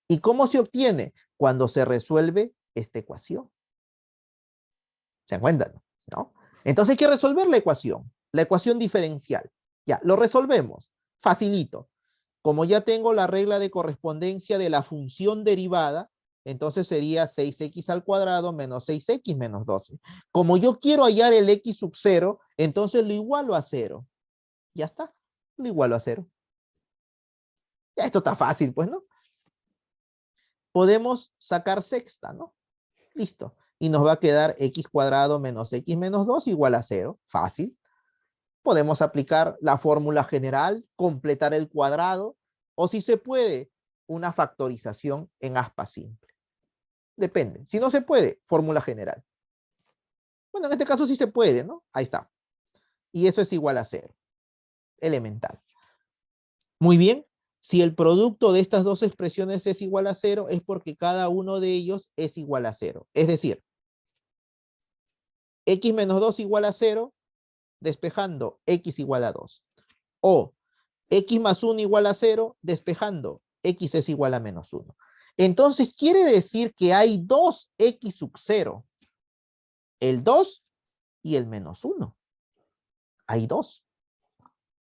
S1: ¿Y cómo se obtiene? Cuando se resuelve esta ecuación. ¿Se encuentran? ¿No? Entonces hay que resolver la ecuación diferencial. Ya, lo resolvemos. Facilito. Como ya tengo la regla de correspondencia de la función derivada, entonces sería 6x al cuadrado menos 6x menos 12. Como yo quiero hallar el x sub 0, entonces lo igualo a 0. Ya está, lo igualo a 0. Ya esto está fácil, pues, ¿no? Podemos sacar sexta, ¿no? Listo. Y nos va a quedar x cuadrado menos x menos 2 igual a 0. Fácil. Podemos aplicar la fórmula general, completar el cuadrado, o si se puede, una factorización en aspa simple. Depende. Si no se puede, fórmula general. Bueno, en este caso sí se puede, ¿no? Ahí está. Y eso es igual a 0. Elemental. Muy bien. Si el producto de estas dos expresiones es igual a 0, es porque cada uno de ellos es igual a 0. Es decir, x menos 2 igual a 0, despejando x igual a 2. O x más 1 igual a 0, despejando x es igual a menos 1. Entonces quiere decir que hay dos x sub 0. El 2 y el menos 1. Hay dos.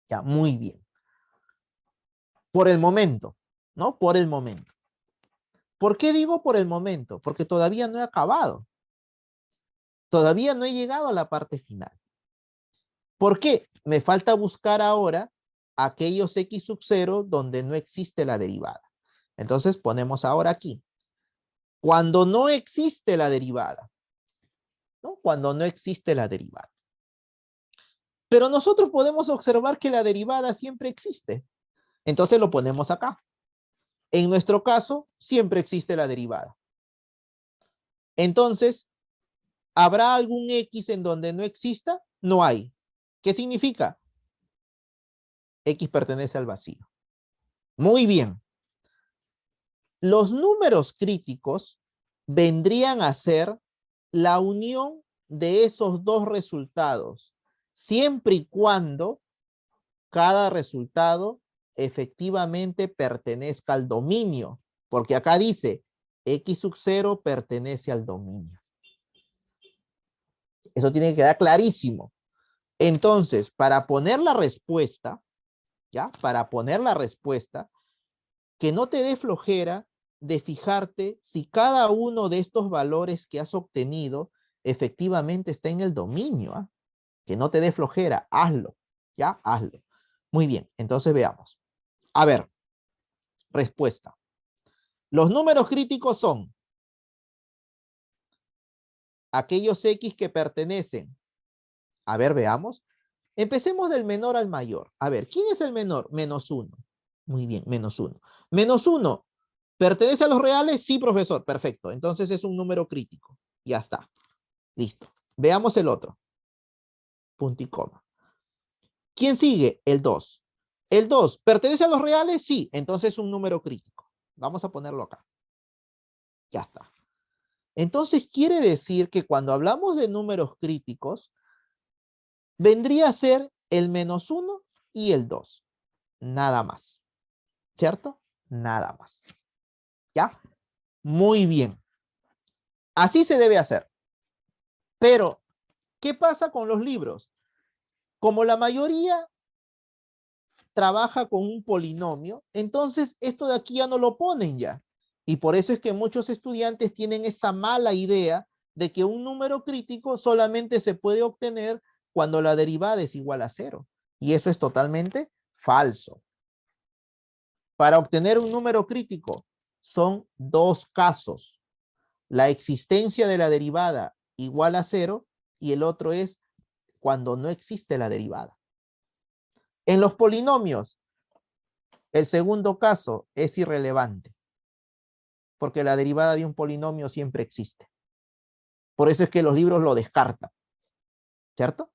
S1: Ya, muy bien. Por el momento, ¿no? Por el momento. ¿Por qué digo por el momento? Porque todavía no he acabado. Todavía no he llegado a la parte final. ¿Por qué? Me falta buscar ahora aquellos x sub 0 donde no existe la derivada. Entonces ponemos ahora aquí. Cuando no existe la derivada, ¿no? Cuando no existe la derivada. Pero nosotros podemos observar que la derivada siempre existe. Entonces lo ponemos acá. En nuestro caso, siempre existe la derivada. Entonces, ¿habrá algún x en donde no exista? No hay. ¿Qué significa? X pertenece al vacío. Muy bien. Los números críticos vendrían a ser la unión de esos dos resultados, siempre y cuando cada resultado efectivamente pertenezca al dominio, porque acá dice x sub 0 pertenece al dominio. Eso tiene que quedar clarísimo. Entonces, para poner la respuesta, ¿ya? Para poner la respuesta, que no te dé flojera de fijarte si cada uno de estos valores que has obtenido efectivamente está en el dominio, ¿eh? Que no te dé flojera, hazlo, ¿ya? Hazlo. Muy bien, entonces veamos. A ver, respuesta. Los números críticos son aquellos x que pertenecen. A ver, veamos. Empecemos del menor al mayor. A ver, ¿quién es el menor? Menos 1. Muy bien, menos 1. Menos 1. ¿Pertenece a los reales? Sí, profesor. Perfecto. Entonces es un número crítico. Ya está. Listo. Veamos el otro. Punto y coma. ¿Quién sigue? El 2. El 2. ¿Pertenece a los reales? Sí. Entonces es un número crítico. Vamos a ponerlo acá. Ya está. Entonces quiere decir que cuando hablamos de números críticos, vendría a ser el menos 1 y el 2. Nada más. ¿Cierto? Nada más. ¿Ya? Muy bien. Así se debe hacer. Pero, ¿qué pasa con los libros? Como la mayoría trabaja con un polinomio, entonces esto de aquí ya no lo ponen ya. Y por eso es que muchos estudiantes tienen esa mala idea de que un número crítico solamente se puede obtener cuando la derivada es igual a 0. Y eso es totalmente falso. Para obtener un número crítico son dos casos. La existencia de la derivada igual a 0 y el otro es cuando no existe la derivada. En los polinomios, el segundo caso es irrelevante, porque la derivada de un polinomio siempre existe. Por eso es que los libros lo descartan, ¿cierto?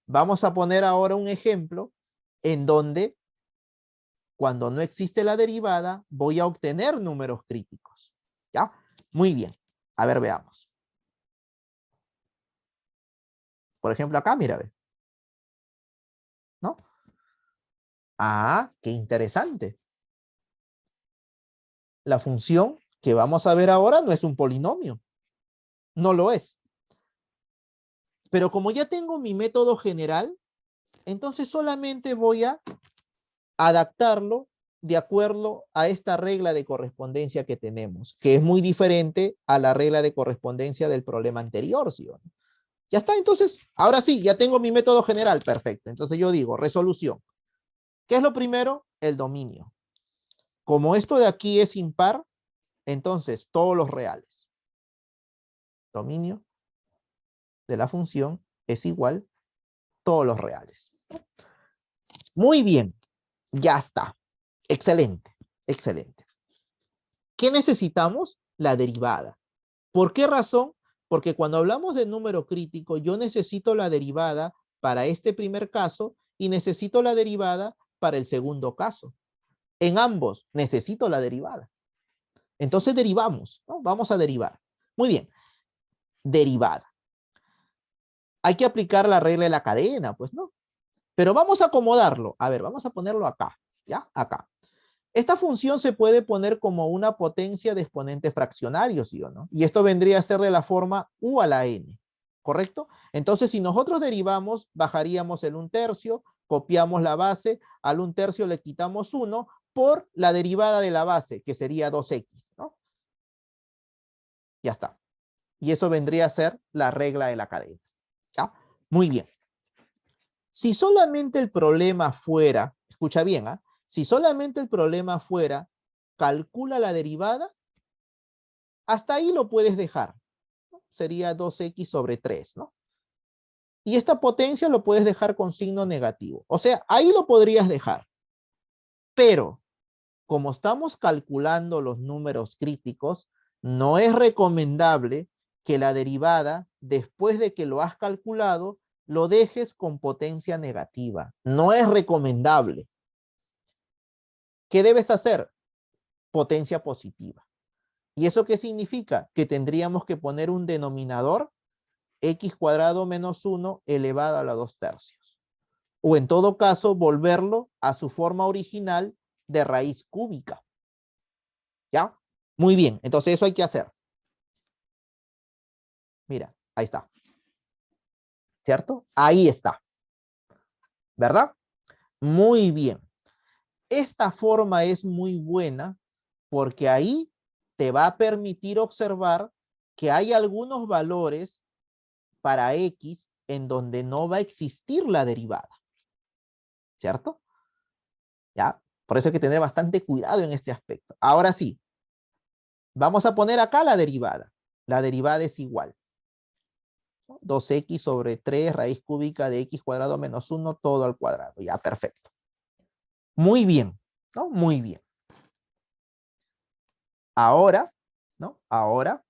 S1: Vamos a poner ahora un ejemplo en donde cuando no existe la derivada voy a obtener números críticos, ¿ya? Muy bien. A ver, veamos. Por ejemplo, acá, mira, ve, ¿no? Ah, qué interesante. La función que vamos a ver ahora no es un polinomio. No lo es. Pero como ya tengo mi método general, entonces solamente voy a adaptarlo de acuerdo a esta regla de correspondencia que tenemos, que es muy diferente a la regla de correspondencia del problema anterior, ¿sí o no? Ya está, entonces, ahora sí, ya tengo mi método general, perfecto. Entonces yo digo, resolución. ¿Qué es lo primero? El dominio. Como esto de aquí es impar, entonces todos los reales. Dominio de la función es igual todos los reales. Muy bien, ya está. Excelente, excelente. ¿Qué necesitamos? La derivada. ¿Por qué razón? Porque cuando hablamos de número crítico, yo necesito la derivada para este primer caso y necesito la derivada para el segundo caso. En ambos necesito la derivada. Entonces derivamos, ¿no? Vamos a derivar. Muy bien, derivada. Hay que aplicar la regla de la cadena, pues, ¿no? Pero vamos a acomodarlo. A ver, vamos a ponerlo acá, ¿ya? Acá. Esta función se puede poner como una potencia de exponente fraccionario, ¿sí o no? Y esto vendría a ser de la forma u a la n, ¿correcto? Entonces, si nosotros derivamos, bajaríamos el 1/3, copiamos la base, al 1/3 le quitamos 1 por la derivada de la base, que sería 2x, ¿no? Ya está. Y eso vendría a ser la regla de la cadena, ¿ya? Muy bien. Si solamente el problema fuera, escucha bien, ¿ah? Si solamente el problema fuera, calcula la derivada, hasta ahí lo puedes dejar, ¿no? Sería 2x sobre 3, ¿no? Y esta potencia lo puedes dejar con signo negativo. O sea, ahí lo podrías dejar. Pero, como estamos calculando los números críticos, no es recomendable que la derivada, después de que lo has calculado, lo dejes con potencia negativa. No es recomendable. ¿Qué debes hacer? Potencia positiva. ¿Y eso qué significa? Que tendríamos que poner un denominador x cuadrado menos 1 elevado a la 2/3. O en todo caso, volverlo a su forma original de raíz cúbica. ¿Ya? Muy bien, entonces eso hay que hacer. Mira, ahí está. ¿Cierto? Ahí está. ¿Verdad? Muy bien. Esta forma es muy buena porque ahí te va a permitir observar que hay algunos valores para x en donde no va a existir la derivada. ¿Cierto? ¿Ya? Por eso hay que tener bastante cuidado en este aspecto. Ahora sí, vamos a poner acá la derivada. La derivada es igual, ¿no? 2x sobre 3 raíz cúbica de x cuadrado menos 1 todo al cuadrado. Ya, perfecto. Muy bien, ¿no? Muy bien. Ahora, ¿no? Ahora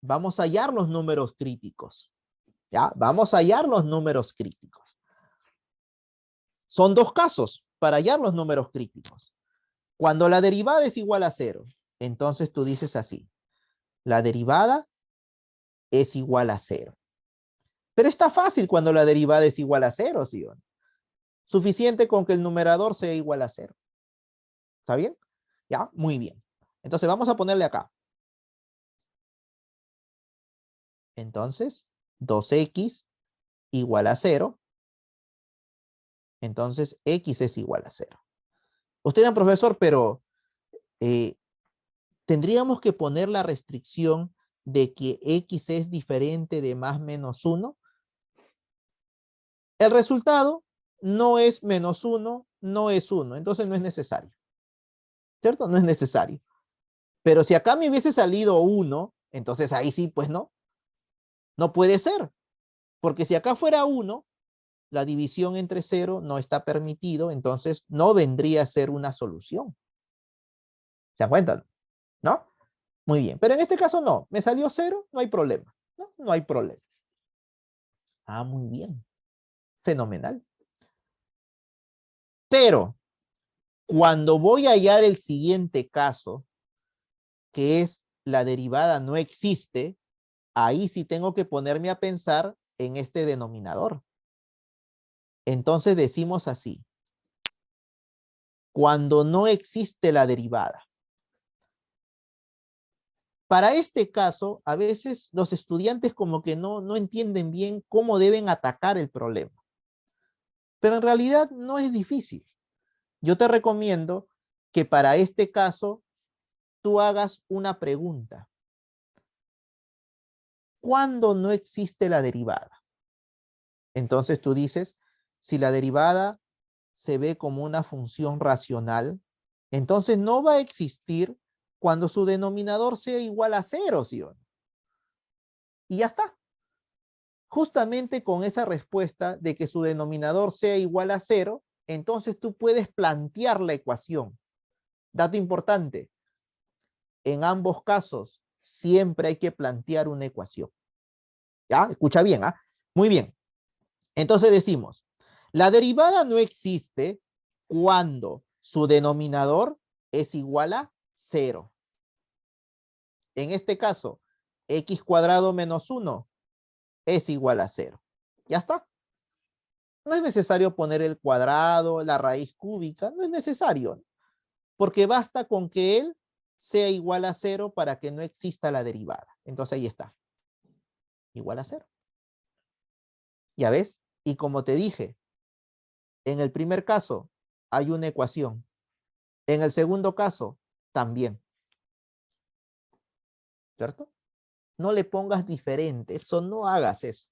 S1: vamos a hallar los números críticos. ¿Ya? Vamos a hallar los números críticos. Son dos casos para hallar los números críticos. Cuando la derivada es igual a 0, entonces tú dices así. La derivada es igual a 0. Pero está fácil cuando la derivada es igual a 0, ¿sí o no? Suficiente con que el numerador sea igual a 0. ¿Está bien? Ya, muy bien. Entonces vamos a ponerle acá. Entonces, 2x igual a 0. Entonces, x es igual a 0. Usted era profesor, pero eh, tendríamos que poner la restricción de que x es diferente de más menos 1. El resultado no es menos 1, no es 1, entonces no es necesario. ¿Cierto? No es necesario. Pero si acá me hubiese salido 1, entonces ahí sí, pues no. No puede ser. Porque si acá fuera 1, la división entre 0 no está permitido, entonces no vendría a ser una solución. ¿Se dan cuenta? ¿No? Muy bien. Pero en este caso no. Me salió 0, no hay problema. No, no hay problema. Ah, muy bien. Fenomenal. Pero cuando voy a hallar el siguiente caso, que es la derivada no existe, ahí sí tengo que ponerme a pensar en este denominador. Entonces decimos así. Cuando no existe la derivada. Para este caso, a veces los estudiantes como que no entienden bien cómo deben atacar el problema. Pero en realidad no es difícil. Yo te recomiendo que para este caso tú hagas una pregunta. ¿Cuándo no existe la derivada? Entonces tú dices, si la derivada se ve como una función racional, entonces no va a existir cuando su denominador sea igual a cero, ¿sí o no? Y ya está. Justamente con esa respuesta de que su denominador sea igual a cero, entonces tú puedes plantear la ecuación. Dato importante, en ambos casos siempre hay que plantear una ecuación. ¿Ya? Escucha bien, ¿ah? Muy bien. Entonces decimos, la derivada no existe cuando su denominador es igual a cero. En este caso, x cuadrado menos 1 es igual a 0. Ya está. No es necesario poner el cuadrado, la raíz cúbica, no es necesario, porque basta con que él sea igual a 0 para que no exista la derivada. Entonces ahí está. Igual a 0. ¿Ya ves? Y como te dije, en el primer caso hay una ecuación. En el segundo caso, también. ¿Cierto? No le pongas diferente, eso no hagas eso.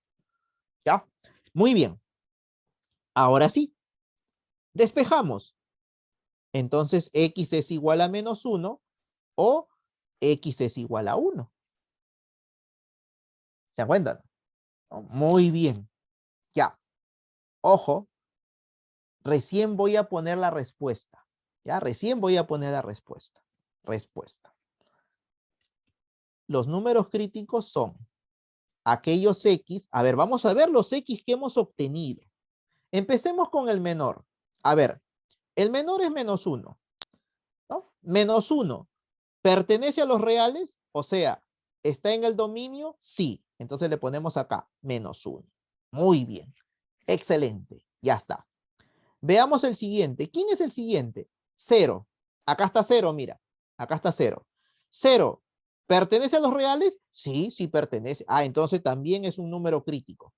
S1: ¿Ya? Muy bien. Ahora sí, despejamos. Entonces, x es igual a menos 1 o x es igual a 1. ¿Se dan cuenta? ¿No? Muy bien. Ya. Ojo, recién voy a poner la respuesta. Ya, recién voy a poner la respuesta. Respuesta. Los números críticos son aquellos x. A ver, vamos a ver los x que hemos obtenido. Empecemos con el menor. A ver, el menor es menos 1. ¿No? Menos 1. ¿Pertenece a los reales? O sea, ¿está en el dominio? Sí. Entonces le ponemos acá, menos 1. Muy bien. Excelente. Ya está. Veamos el siguiente. ¿Quién es el siguiente? 0. Acá está 0, mira. Acá está 0. 0. ¿Pertenece a los reales? Sí, sí pertenece. Ah, entonces también es un número crítico.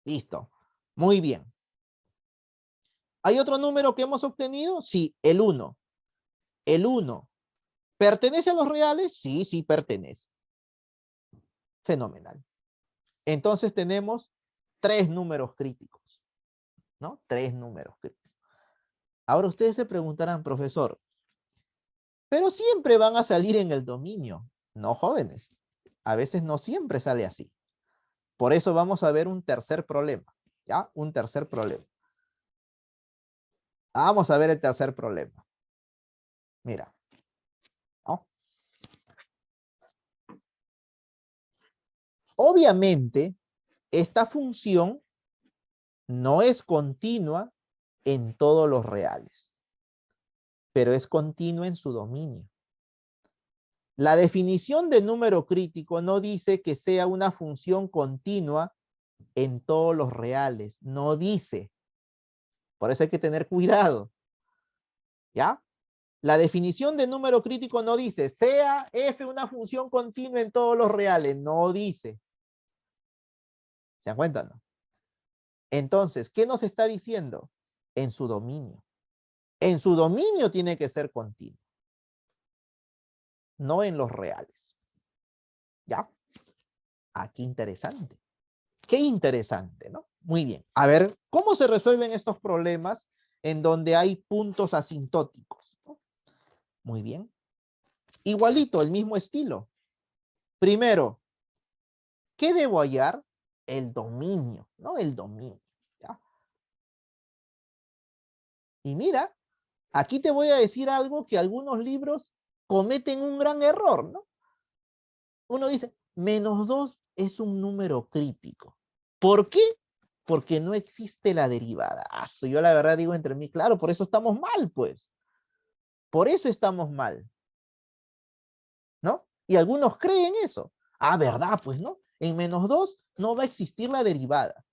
S1: Listo. Muy bien. ¿Hay otro número que hemos obtenido? Sí, el 1. El 1. ¿Pertenece a los reales? Sí, sí pertenece. Fenomenal. Entonces tenemos 3 números críticos, ¿no? 3 números críticos. Ahora ustedes se preguntarán, profesor, pero siempre van a salir en el dominio. No, jóvenes. A veces no siempre sale así. Por eso vamos a ver un tercer problema, ¿ya? Un tercer problema. Vamos a ver el tercer problema. Mira, ¿no? Obviamente, esta función no es continua en todos los reales, pero es continua en su dominio. La definición de número crítico no dice que sea una función continua en todos los reales, no dice. Por eso hay que tener cuidado, ¿ya? La definición de número crítico no dice, sea f una función continua en todos los reales, no dice. ¿Se dan cuenta, no? Entonces, ¿qué nos está diciendo? En su dominio. En su dominio tiene que ser continuo, no en los reales. ¿Ya? Aquí interesante. Qué interesante, ¿no? Muy bien. A ver, ¿cómo se resuelven estos problemas en donde hay puntos asintóticos? ¿No? Muy bien. Igualito, el mismo estilo. Primero, ¿qué debo hallar? El dominio, ¿no? El dominio. ¿Ya? Y mira, aquí te voy a decir algo que algunos libros cometen un gran error, ¿no? Uno dice, menos 2 es un número crítico. ¿Por qué? Porque no existe la derivada. Yo la verdad digo entre mí, claro, por eso estamos mal, pues. Por eso estamos mal. ¿No? Y algunos creen eso. Ah, ¿verdad? Pues no. En menos 2 no va a existir la derivada.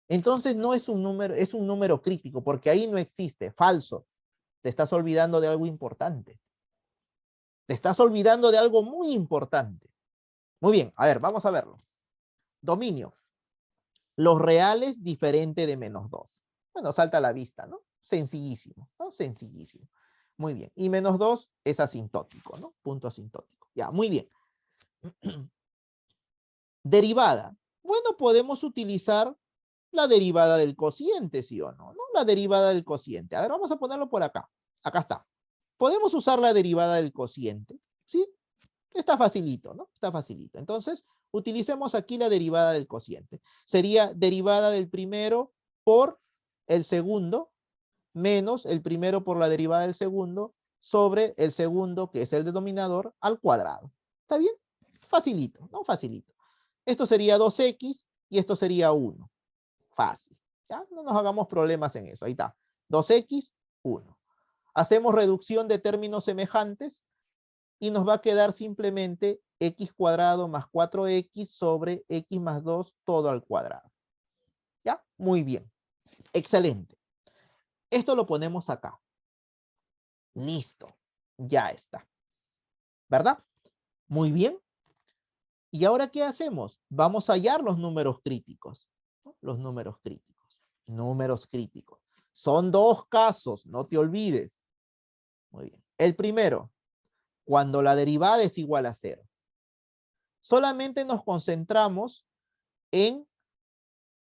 S1: Entonces no es un número, es un número crítico, porque ahí no existe. Falso. Te estás olvidando de algo importante. Te estás olvidando de algo muy importante. Muy bien, a ver, vamos a verlo. Dominio. Los reales diferente de menos 2. Bueno, salta a la vista, ¿no? Sencillísimo, ¿no? Sencillísimo. Muy bien. Y menos 2 es asintótico, ¿no? Punto asintótico. Ya, muy bien. Derivada. Bueno, podemos utilizar la derivada del cociente, ¿sí o no? ¿No? La derivada del cociente. A ver, vamos a ponerlo por acá. Acá está. Podemos usar la derivada del cociente, ¿sí? Está facilito, ¿no? Está facilito. Entonces, utilicemos aquí la derivada del cociente. Sería derivada del primero por el segundo, menos el primero por la derivada del segundo, sobre el segundo, que es el denominador, al cuadrado. ¿Está bien? Facilito, ¿no? Facilito. Esto sería 2x y esto sería 1. Fácil. ¿Ya? No nos hagamos problemas en eso. Ahí está. 2x, 1. Hacemos reducción de términos semejantes y nos va a quedar simplemente x cuadrado más 4x sobre x más 2 todo al cuadrado. ¿Ya? Muy bien. Excelente. Esto lo ponemos acá. Listo. Ya está. ¿Verdad? Muy bien. ¿Y ahora qué hacemos? Vamos a hallar los números críticos. ¿No? Los números críticos. Números críticos. Son dos casos, no te olvides. Muy bien. El primero, cuando la derivada es igual a 0. Solamente nos concentramos en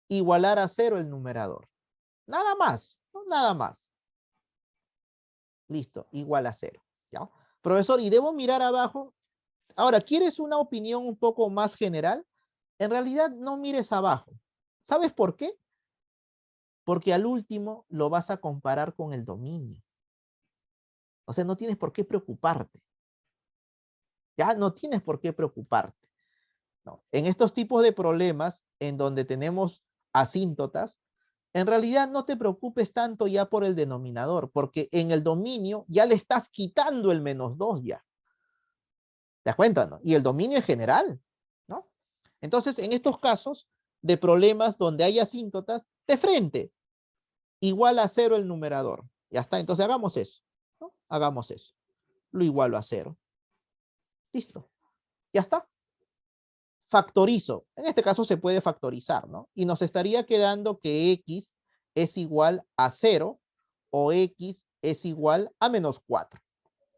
S1: igualar a 0 el numerador. Nada más, ¿no? Nada más. Listo, igual a 0. ¿Ya? Profesor, ¿y debo mirar abajo? Ahora, ¿quieres una opinión un poco más general? En realidad no mires abajo. ¿Sabes por qué? Porque al último lo vas a comparar con el dominio. O sea, no tienes por qué preocuparte. Ya no tienes por qué preocuparte. No. En estos tipos de problemas en donde tenemos asíntotas, en realidad no te preocupes tanto ya por el denominador, porque en el dominio ya le estás quitando el menos 2 ya. ¿Te das cuenta, no? Y el dominio es general, ¿no? Entonces, en estos casos de problemas donde hay asíntotas, de frente, igual a 0 el numerador. Ya está, entonces hagamos eso, ¿no? Hagamos eso. Lo igualo a 0. Listo. Ya está. Factorizo. En este caso se puede factorizar, ¿no? Y nos estaría quedando que x es igual a 0 o x es igual a menos 4,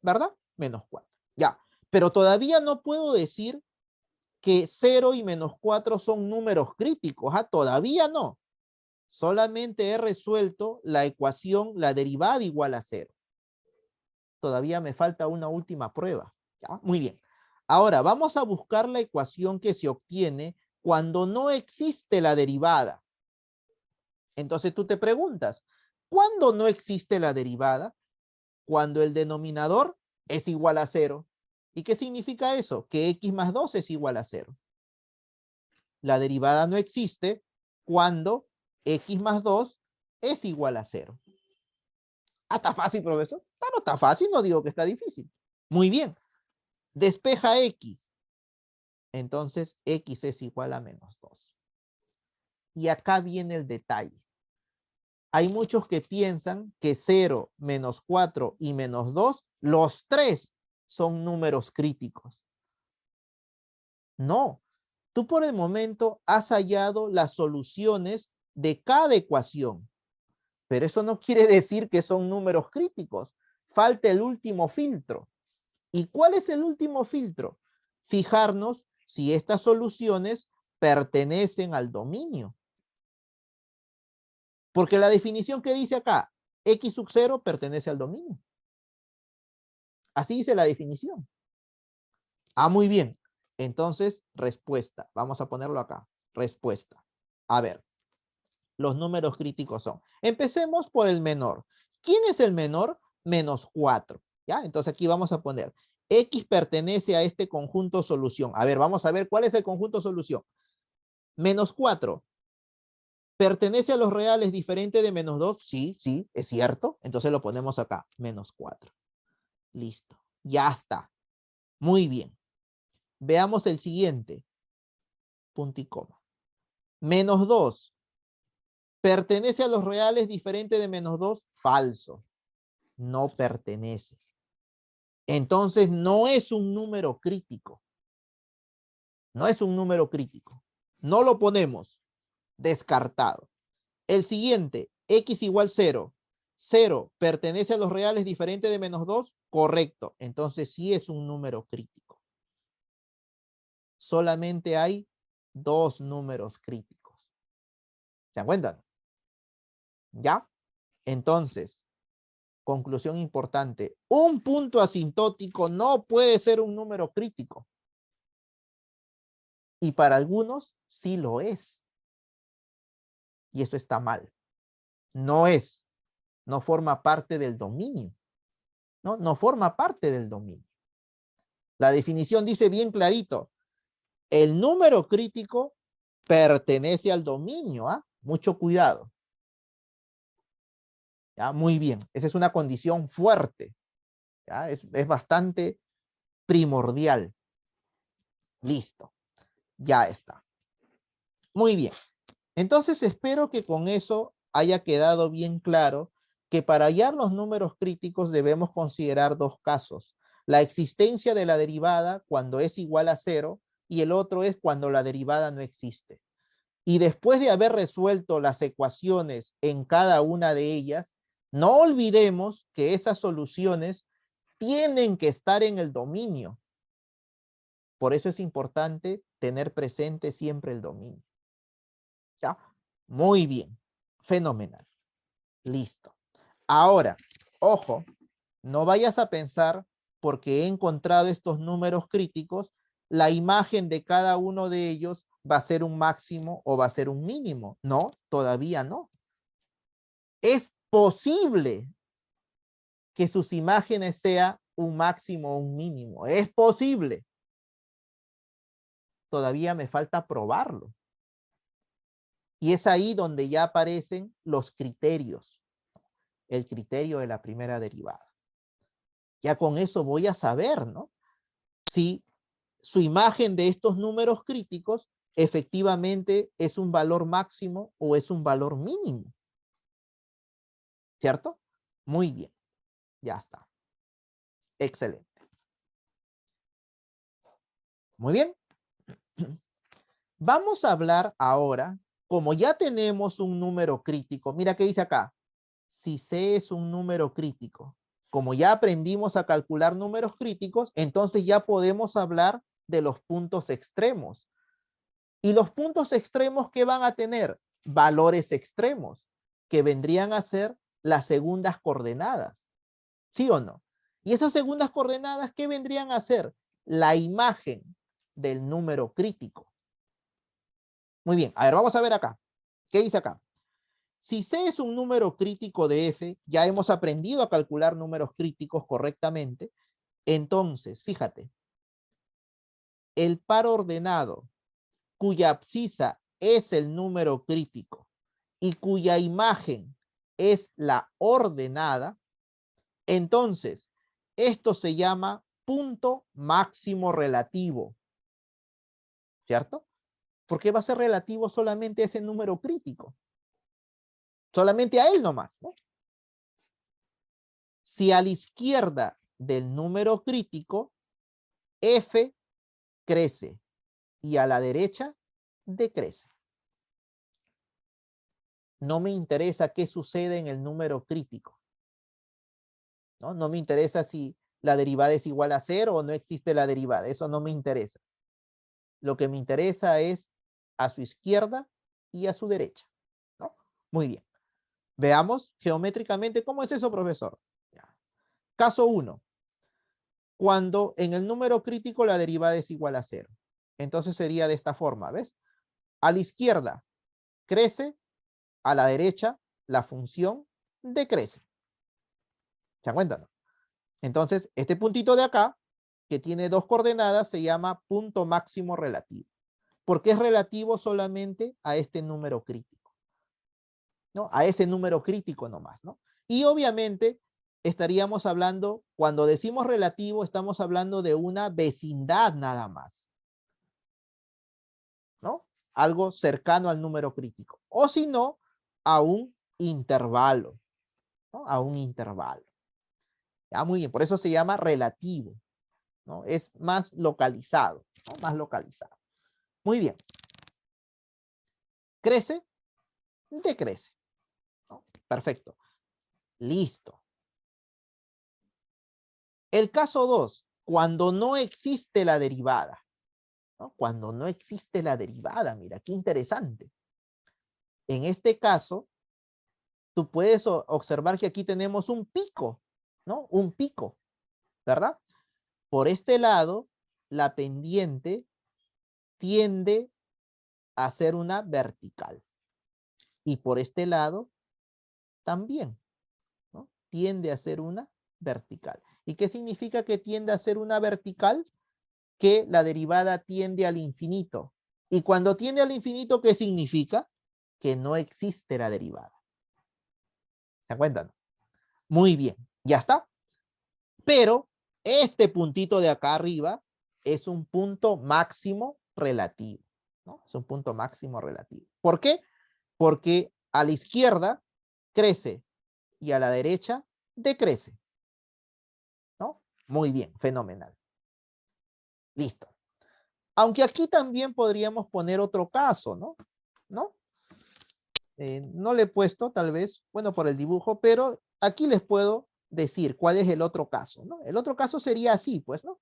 S1: ¿verdad? Menos 4. Ya, pero todavía no puedo decir que 0 y menos 4 son números críticos, ¿ah? Todavía no. Solamente he resuelto la ecuación, la derivada igual a 0. Todavía me falta una última prueba. ¿Ya? Muy bien. Ahora vamos a buscar la ecuación que se obtiene cuando no existe la derivada. Entonces tú te preguntas, ¿cuándo no existe la derivada? Cuando el denominador es igual a 0. ¿Y qué significa eso? Que x más 2 es igual a 0. La derivada no existe cuando x más 2 es igual a 0. Ah, está fácil, profesor. No está fácil, no digo que está difícil. Muy bien. Despeja x. Entonces x es igual a menos 2. Y acá viene el detalle. Hay muchos que piensan que 0, menos 4 y menos 2, los tres son números críticos. No. Tú por el momento has hallado las soluciones de cada ecuación. Pero eso no quiere decir que son números críticos. Falta el último filtro. ¿Y cuál es el último filtro? Fijarnos si estas soluciones pertenecen al dominio. Porque la definición que dice acá, x sub 0 pertenece al dominio. Así dice la definición. Ah, muy bien. Entonces, respuesta. Vamos a ponerlo acá. Respuesta. A ver, los números críticos son. Empecemos por el menor. ¿Quién es el menor? Menos 4. ¿Ya? Entonces aquí vamos a poner x pertenece a este conjunto solución. A ver, vamos a ver cuál es el conjunto solución. Menos 4. ¿Pertenece a los reales diferente de menos 2? Sí, sí, es cierto. Entonces lo ponemos acá, menos 4. Listo. Ya está. Muy bien. Veamos el siguiente. punto y coma. Menos 2. ¿Pertenece a los reales diferente de menos 2? Falso. No pertenece. Entonces no es un número crítico. No es un número crítico. No lo ponemos. Descartado. El siguiente, x igual 0. 0 pertenece a los reales diferente de menos 2. Correcto. Entonces sí es un número crítico. Solamente hay 2 números críticos. ¿Se dan cuenta? ¿Ya? Entonces, conclusión importante. Un punto asintótico no puede ser un número crítico. Y para algunos sí lo es. Y eso está mal. No es. No forma parte del dominio. No, no forma parte del dominio. La definición dice bien clarito. El número crítico pertenece al dominio. ¿Ah? Mucho cuidado. ¿Ya? Muy bien. Esa es una condición fuerte. ¿Ya? Es bastante primordial. Listo. Ya está. Muy bien. Entonces espero que con eso haya quedado bien claro que para hallar los números críticos debemos considerar 2 casos. La existencia de la derivada cuando es igual a 0 y el otro es cuando la derivada no existe. Y después de haber resuelto las ecuaciones en cada una de ellas, no olvidemos que esas soluciones tienen que estar en el dominio. Por eso es importante tener presente siempre el dominio. ¿Ya? Muy bien. Fenomenal. Listo. Ahora, ojo, no vayas a pensar, porque he encontrado estos números críticos, la imagen de cada uno de ellos va a ser un máximo o va a ser un mínimo. No, todavía no. Es posible que sus imágenes sean un máximo o un mínimo. Es posible. Todavía me falta probarlo. Y es ahí donde ya aparecen los criterios. El criterio de la primera derivada. Ya con eso voy a saber, ¿no? Si su imagen de estos números críticos efectivamente es un valor máximo o es un valor mínimo. ¿Cierto? Muy bien. Ya está. Excelente. Muy bien. Vamos a hablar ahora, como ya tenemos un número crítico, mira qué dice acá. Si C es un número crítico, como ya aprendimos a calcular números críticos, entonces ya podemos hablar de los puntos extremos. Y los puntos extremos que van a tener valores extremos, que vendrían a ser las segundas coordenadas. ¿Sí o no? Y esas segundas coordenadas, ¿qué vendrían a ser? La imagen del número crítico. Muy bien, a ver, vamos a ver acá. ¿Qué dice acá? Si C es un número crítico de F, ya hemos aprendido a calcular números críticos correctamente. Entonces, fíjate, el par ordenado cuya abscisa es el número crítico y cuya imagen es la ordenada, entonces esto se llama punto máximo relativo, ¿cierto? Porque va a ser relativo solamente a ese número crítico, solamente a él nomás, ¿no? Si a la izquierda del número crítico F crece y a la derecha decrece. No me interesa qué sucede en el número crítico. ¿No? No me interesa si la derivada es igual a 0 o no existe la derivada. Eso no me interesa. Lo que me interesa es a su izquierda y a su derecha, ¿no? Muy bien. Veamos geométricamente cómo es eso, profesor. Ya. Caso 1. Cuando en el número crítico la derivada es igual a 0. Entonces sería de esta forma, ¿ves? A la izquierda crece, a la derecha la función decrece. ¿Se dan cuenta? Entonces, este puntito de acá, que tiene 2 coordenadas, se llama punto máximo relativo, porque es relativo solamente a este número crítico, ¿no? A ese número crítico nomás, ¿no? Y obviamente estaríamos hablando, cuando decimos relativo, estamos hablando de una vecindad nada más. ¿no? Algo cercano al número crítico. O si no, a un intervalo, ¿no? A un intervalo. Ya, muy bien, por eso se llama relativo, ¿no? Es más localizado, ¿no? Más localizado. Muy bien. ¿Crece? Decrece, ¿no? Perfecto. Listo. El caso 2, cuando no existe la derivada, ¿no? Cuando no existe la derivada, mira, qué interesante. En este caso, tú puedes observar que aquí tenemos un pico, ¿no? Un pico, ¿verdad? Por este lado, la pendiente tiende a ser una vertical. Y por este lado, también, ¿no? Tiende a ser una vertical. ¿Y qué significa que tiende a ser una vertical? Que la derivada tiende al infinito. Y cuando tiende al infinito, ¿qué significa? Que no existe la derivada. ¿Se cuentan? Muy bien, ya está. Pero este puntito de acá arriba es un punto máximo relativo, ¿no? Es un punto máximo relativo. ¿Por qué? Porque a la izquierda crece y a la derecha decrece, ¿no? Muy bien, fenomenal. Listo. Aunque aquí también podríamos poner otro caso, ¿no? ¿No? No le he puesto tal vez, bueno, por el dibujo, pero aquí les puedo decir cuál es el otro caso, ¿no? El otro caso sería así, pues, ¿no?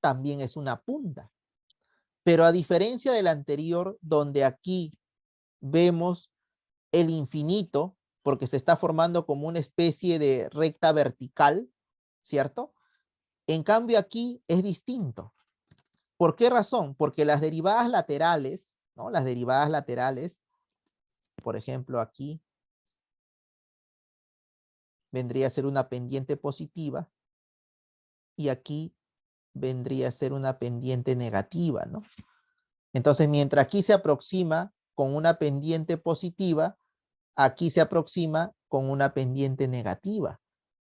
S1: También es una punta. Pero a diferencia del anterior, donde aquí vemos el infinito, porque se está formando como una especie de recta vertical, ¿cierto? En cambio aquí es distinto. ¿Por qué razón? Porque las derivadas laterales, ¿no? Las derivadas laterales, por ejemplo aquí, vendría a ser una pendiente positiva y aquí vendría a ser una pendiente negativa, ¿no? Entonces, mientras aquí se aproxima con una pendiente positiva, aquí se aproxima con una pendiente negativa.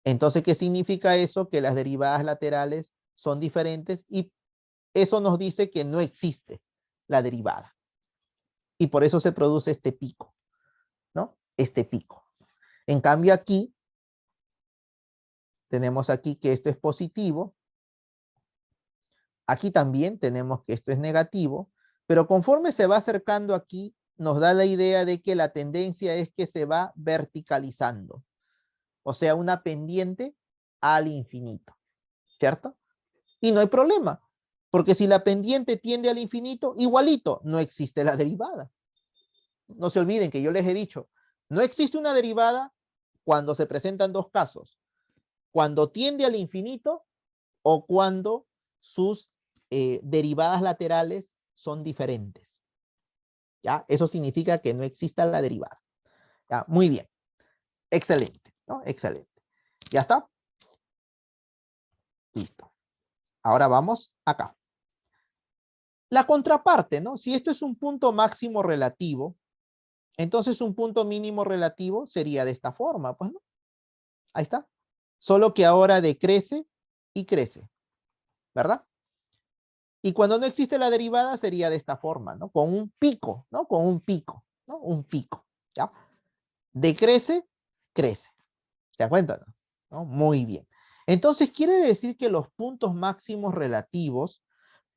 S1: Entonces, ¿qué significa eso? Que las derivadas laterales son diferentes y eso nos dice que no existe la derivada. Y por eso se produce este pico, ¿no? Este pico. En cambio aquí, tenemos aquí que esto es positivo. Aquí también tenemos que esto es negativo. Pero conforme se va acercando aquí, nos da la idea de que la tendencia es que se va verticalizando. O sea, una pendiente al infinito, ¿cierto? Y no hay problema, porque si la pendiente tiende al infinito, igualito, no existe la derivada. No se olviden que yo les he dicho, no existe una derivada cuando se presentan dos casos, cuando tiende al infinito o cuando sus derivadas laterales son diferentes. ¿Ya? Eso significa que no exista la derivada. ¿Ya? Muy bien. Excelente, ¿no? Excelente. ¿Ya está? Listo. Ahora vamos acá. La contraparte, ¿no? Si esto es un punto máximo relativo, entonces un punto mínimo relativo sería de esta forma, pues, ¿no? Ahí está. Solo que ahora decrece y crece, ¿verdad? Y cuando no existe la derivada sería de esta forma, ¿no? Con un pico, ¿no? Con un pico, ¿no? Un pico, ¿ya? Decrece, crece. ¿Se dan cuenta? ¿No? Muy bien. Entonces quiere decir que los puntos máximos relativos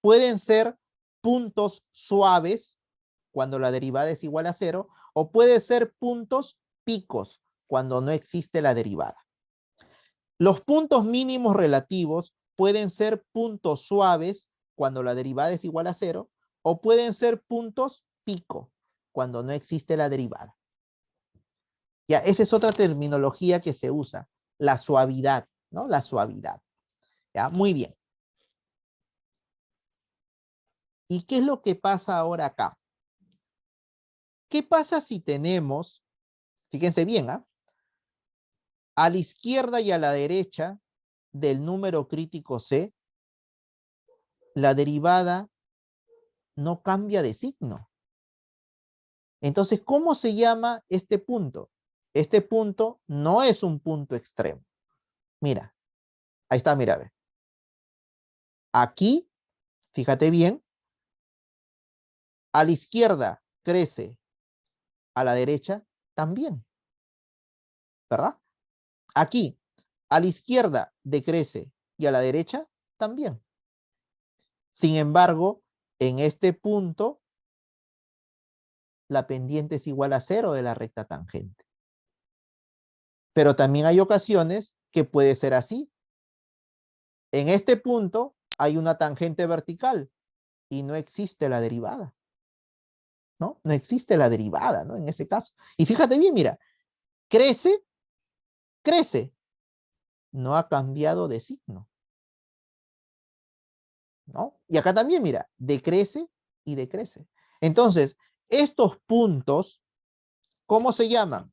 S1: pueden ser puntos suaves cuando la derivada es igual a cero, o puede ser puntos picos cuando no existe la derivada. Los puntos mínimos relativos pueden ser puntos suaves cuando la derivada es igual a cero, o pueden ser puntos pico cuando no existe la derivada. Ya, esa es otra terminología que se usa, la suavidad, ¿no? La suavidad. Ya, muy bien. ¿Y qué es lo que pasa ahora acá? ¿Qué pasa si tenemos, fíjense bien, a la izquierda y a la derecha del número crítico C, la derivada no cambia de signo? Entonces, ¿cómo se llama este punto? Este punto no es un punto extremo. Mira, ahí está, mira, ve. Aquí, fíjate bien, a la izquierda crece, a la derecha también, ¿verdad? Aquí, a la izquierda decrece y a la derecha también. Sin embargo, en este punto, la pendiente es igual a 0 de la recta tangente. Pero también hay ocasiones que puede ser así. En este punto hay una tangente vertical y no existe la derivada, ¿no? No existe la derivada, ¿no? En ese caso. Y fíjate bien, mira, crece, crece, no ha cambiado de signo, ¿no? Y acá también, mira, decrece y decrece. Entonces, estos puntos, ¿cómo se llaman?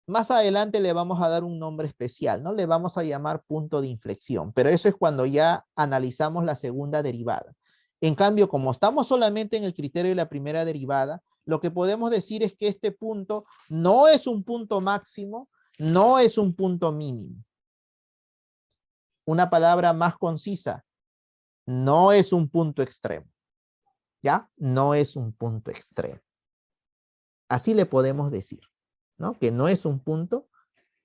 S1: Más adelante le vamos a dar un nombre especial, ¿no? Le vamos a llamar punto de inflexión, pero eso es cuando ya analizamos la segunda derivada. En cambio, como estamos solamente en el criterio de la primera derivada, lo que podemos decir es que este punto no es un punto máximo, no es un punto mínimo. Una palabra más concisa, no es un punto extremo, ¿ya? No es un punto extremo. Así le podemos decir, ¿no? Que no es un punto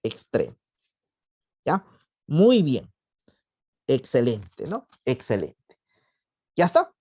S1: extremo, ¿ya? Muy bien. Excelente, ¿no? Excelente. Ya está.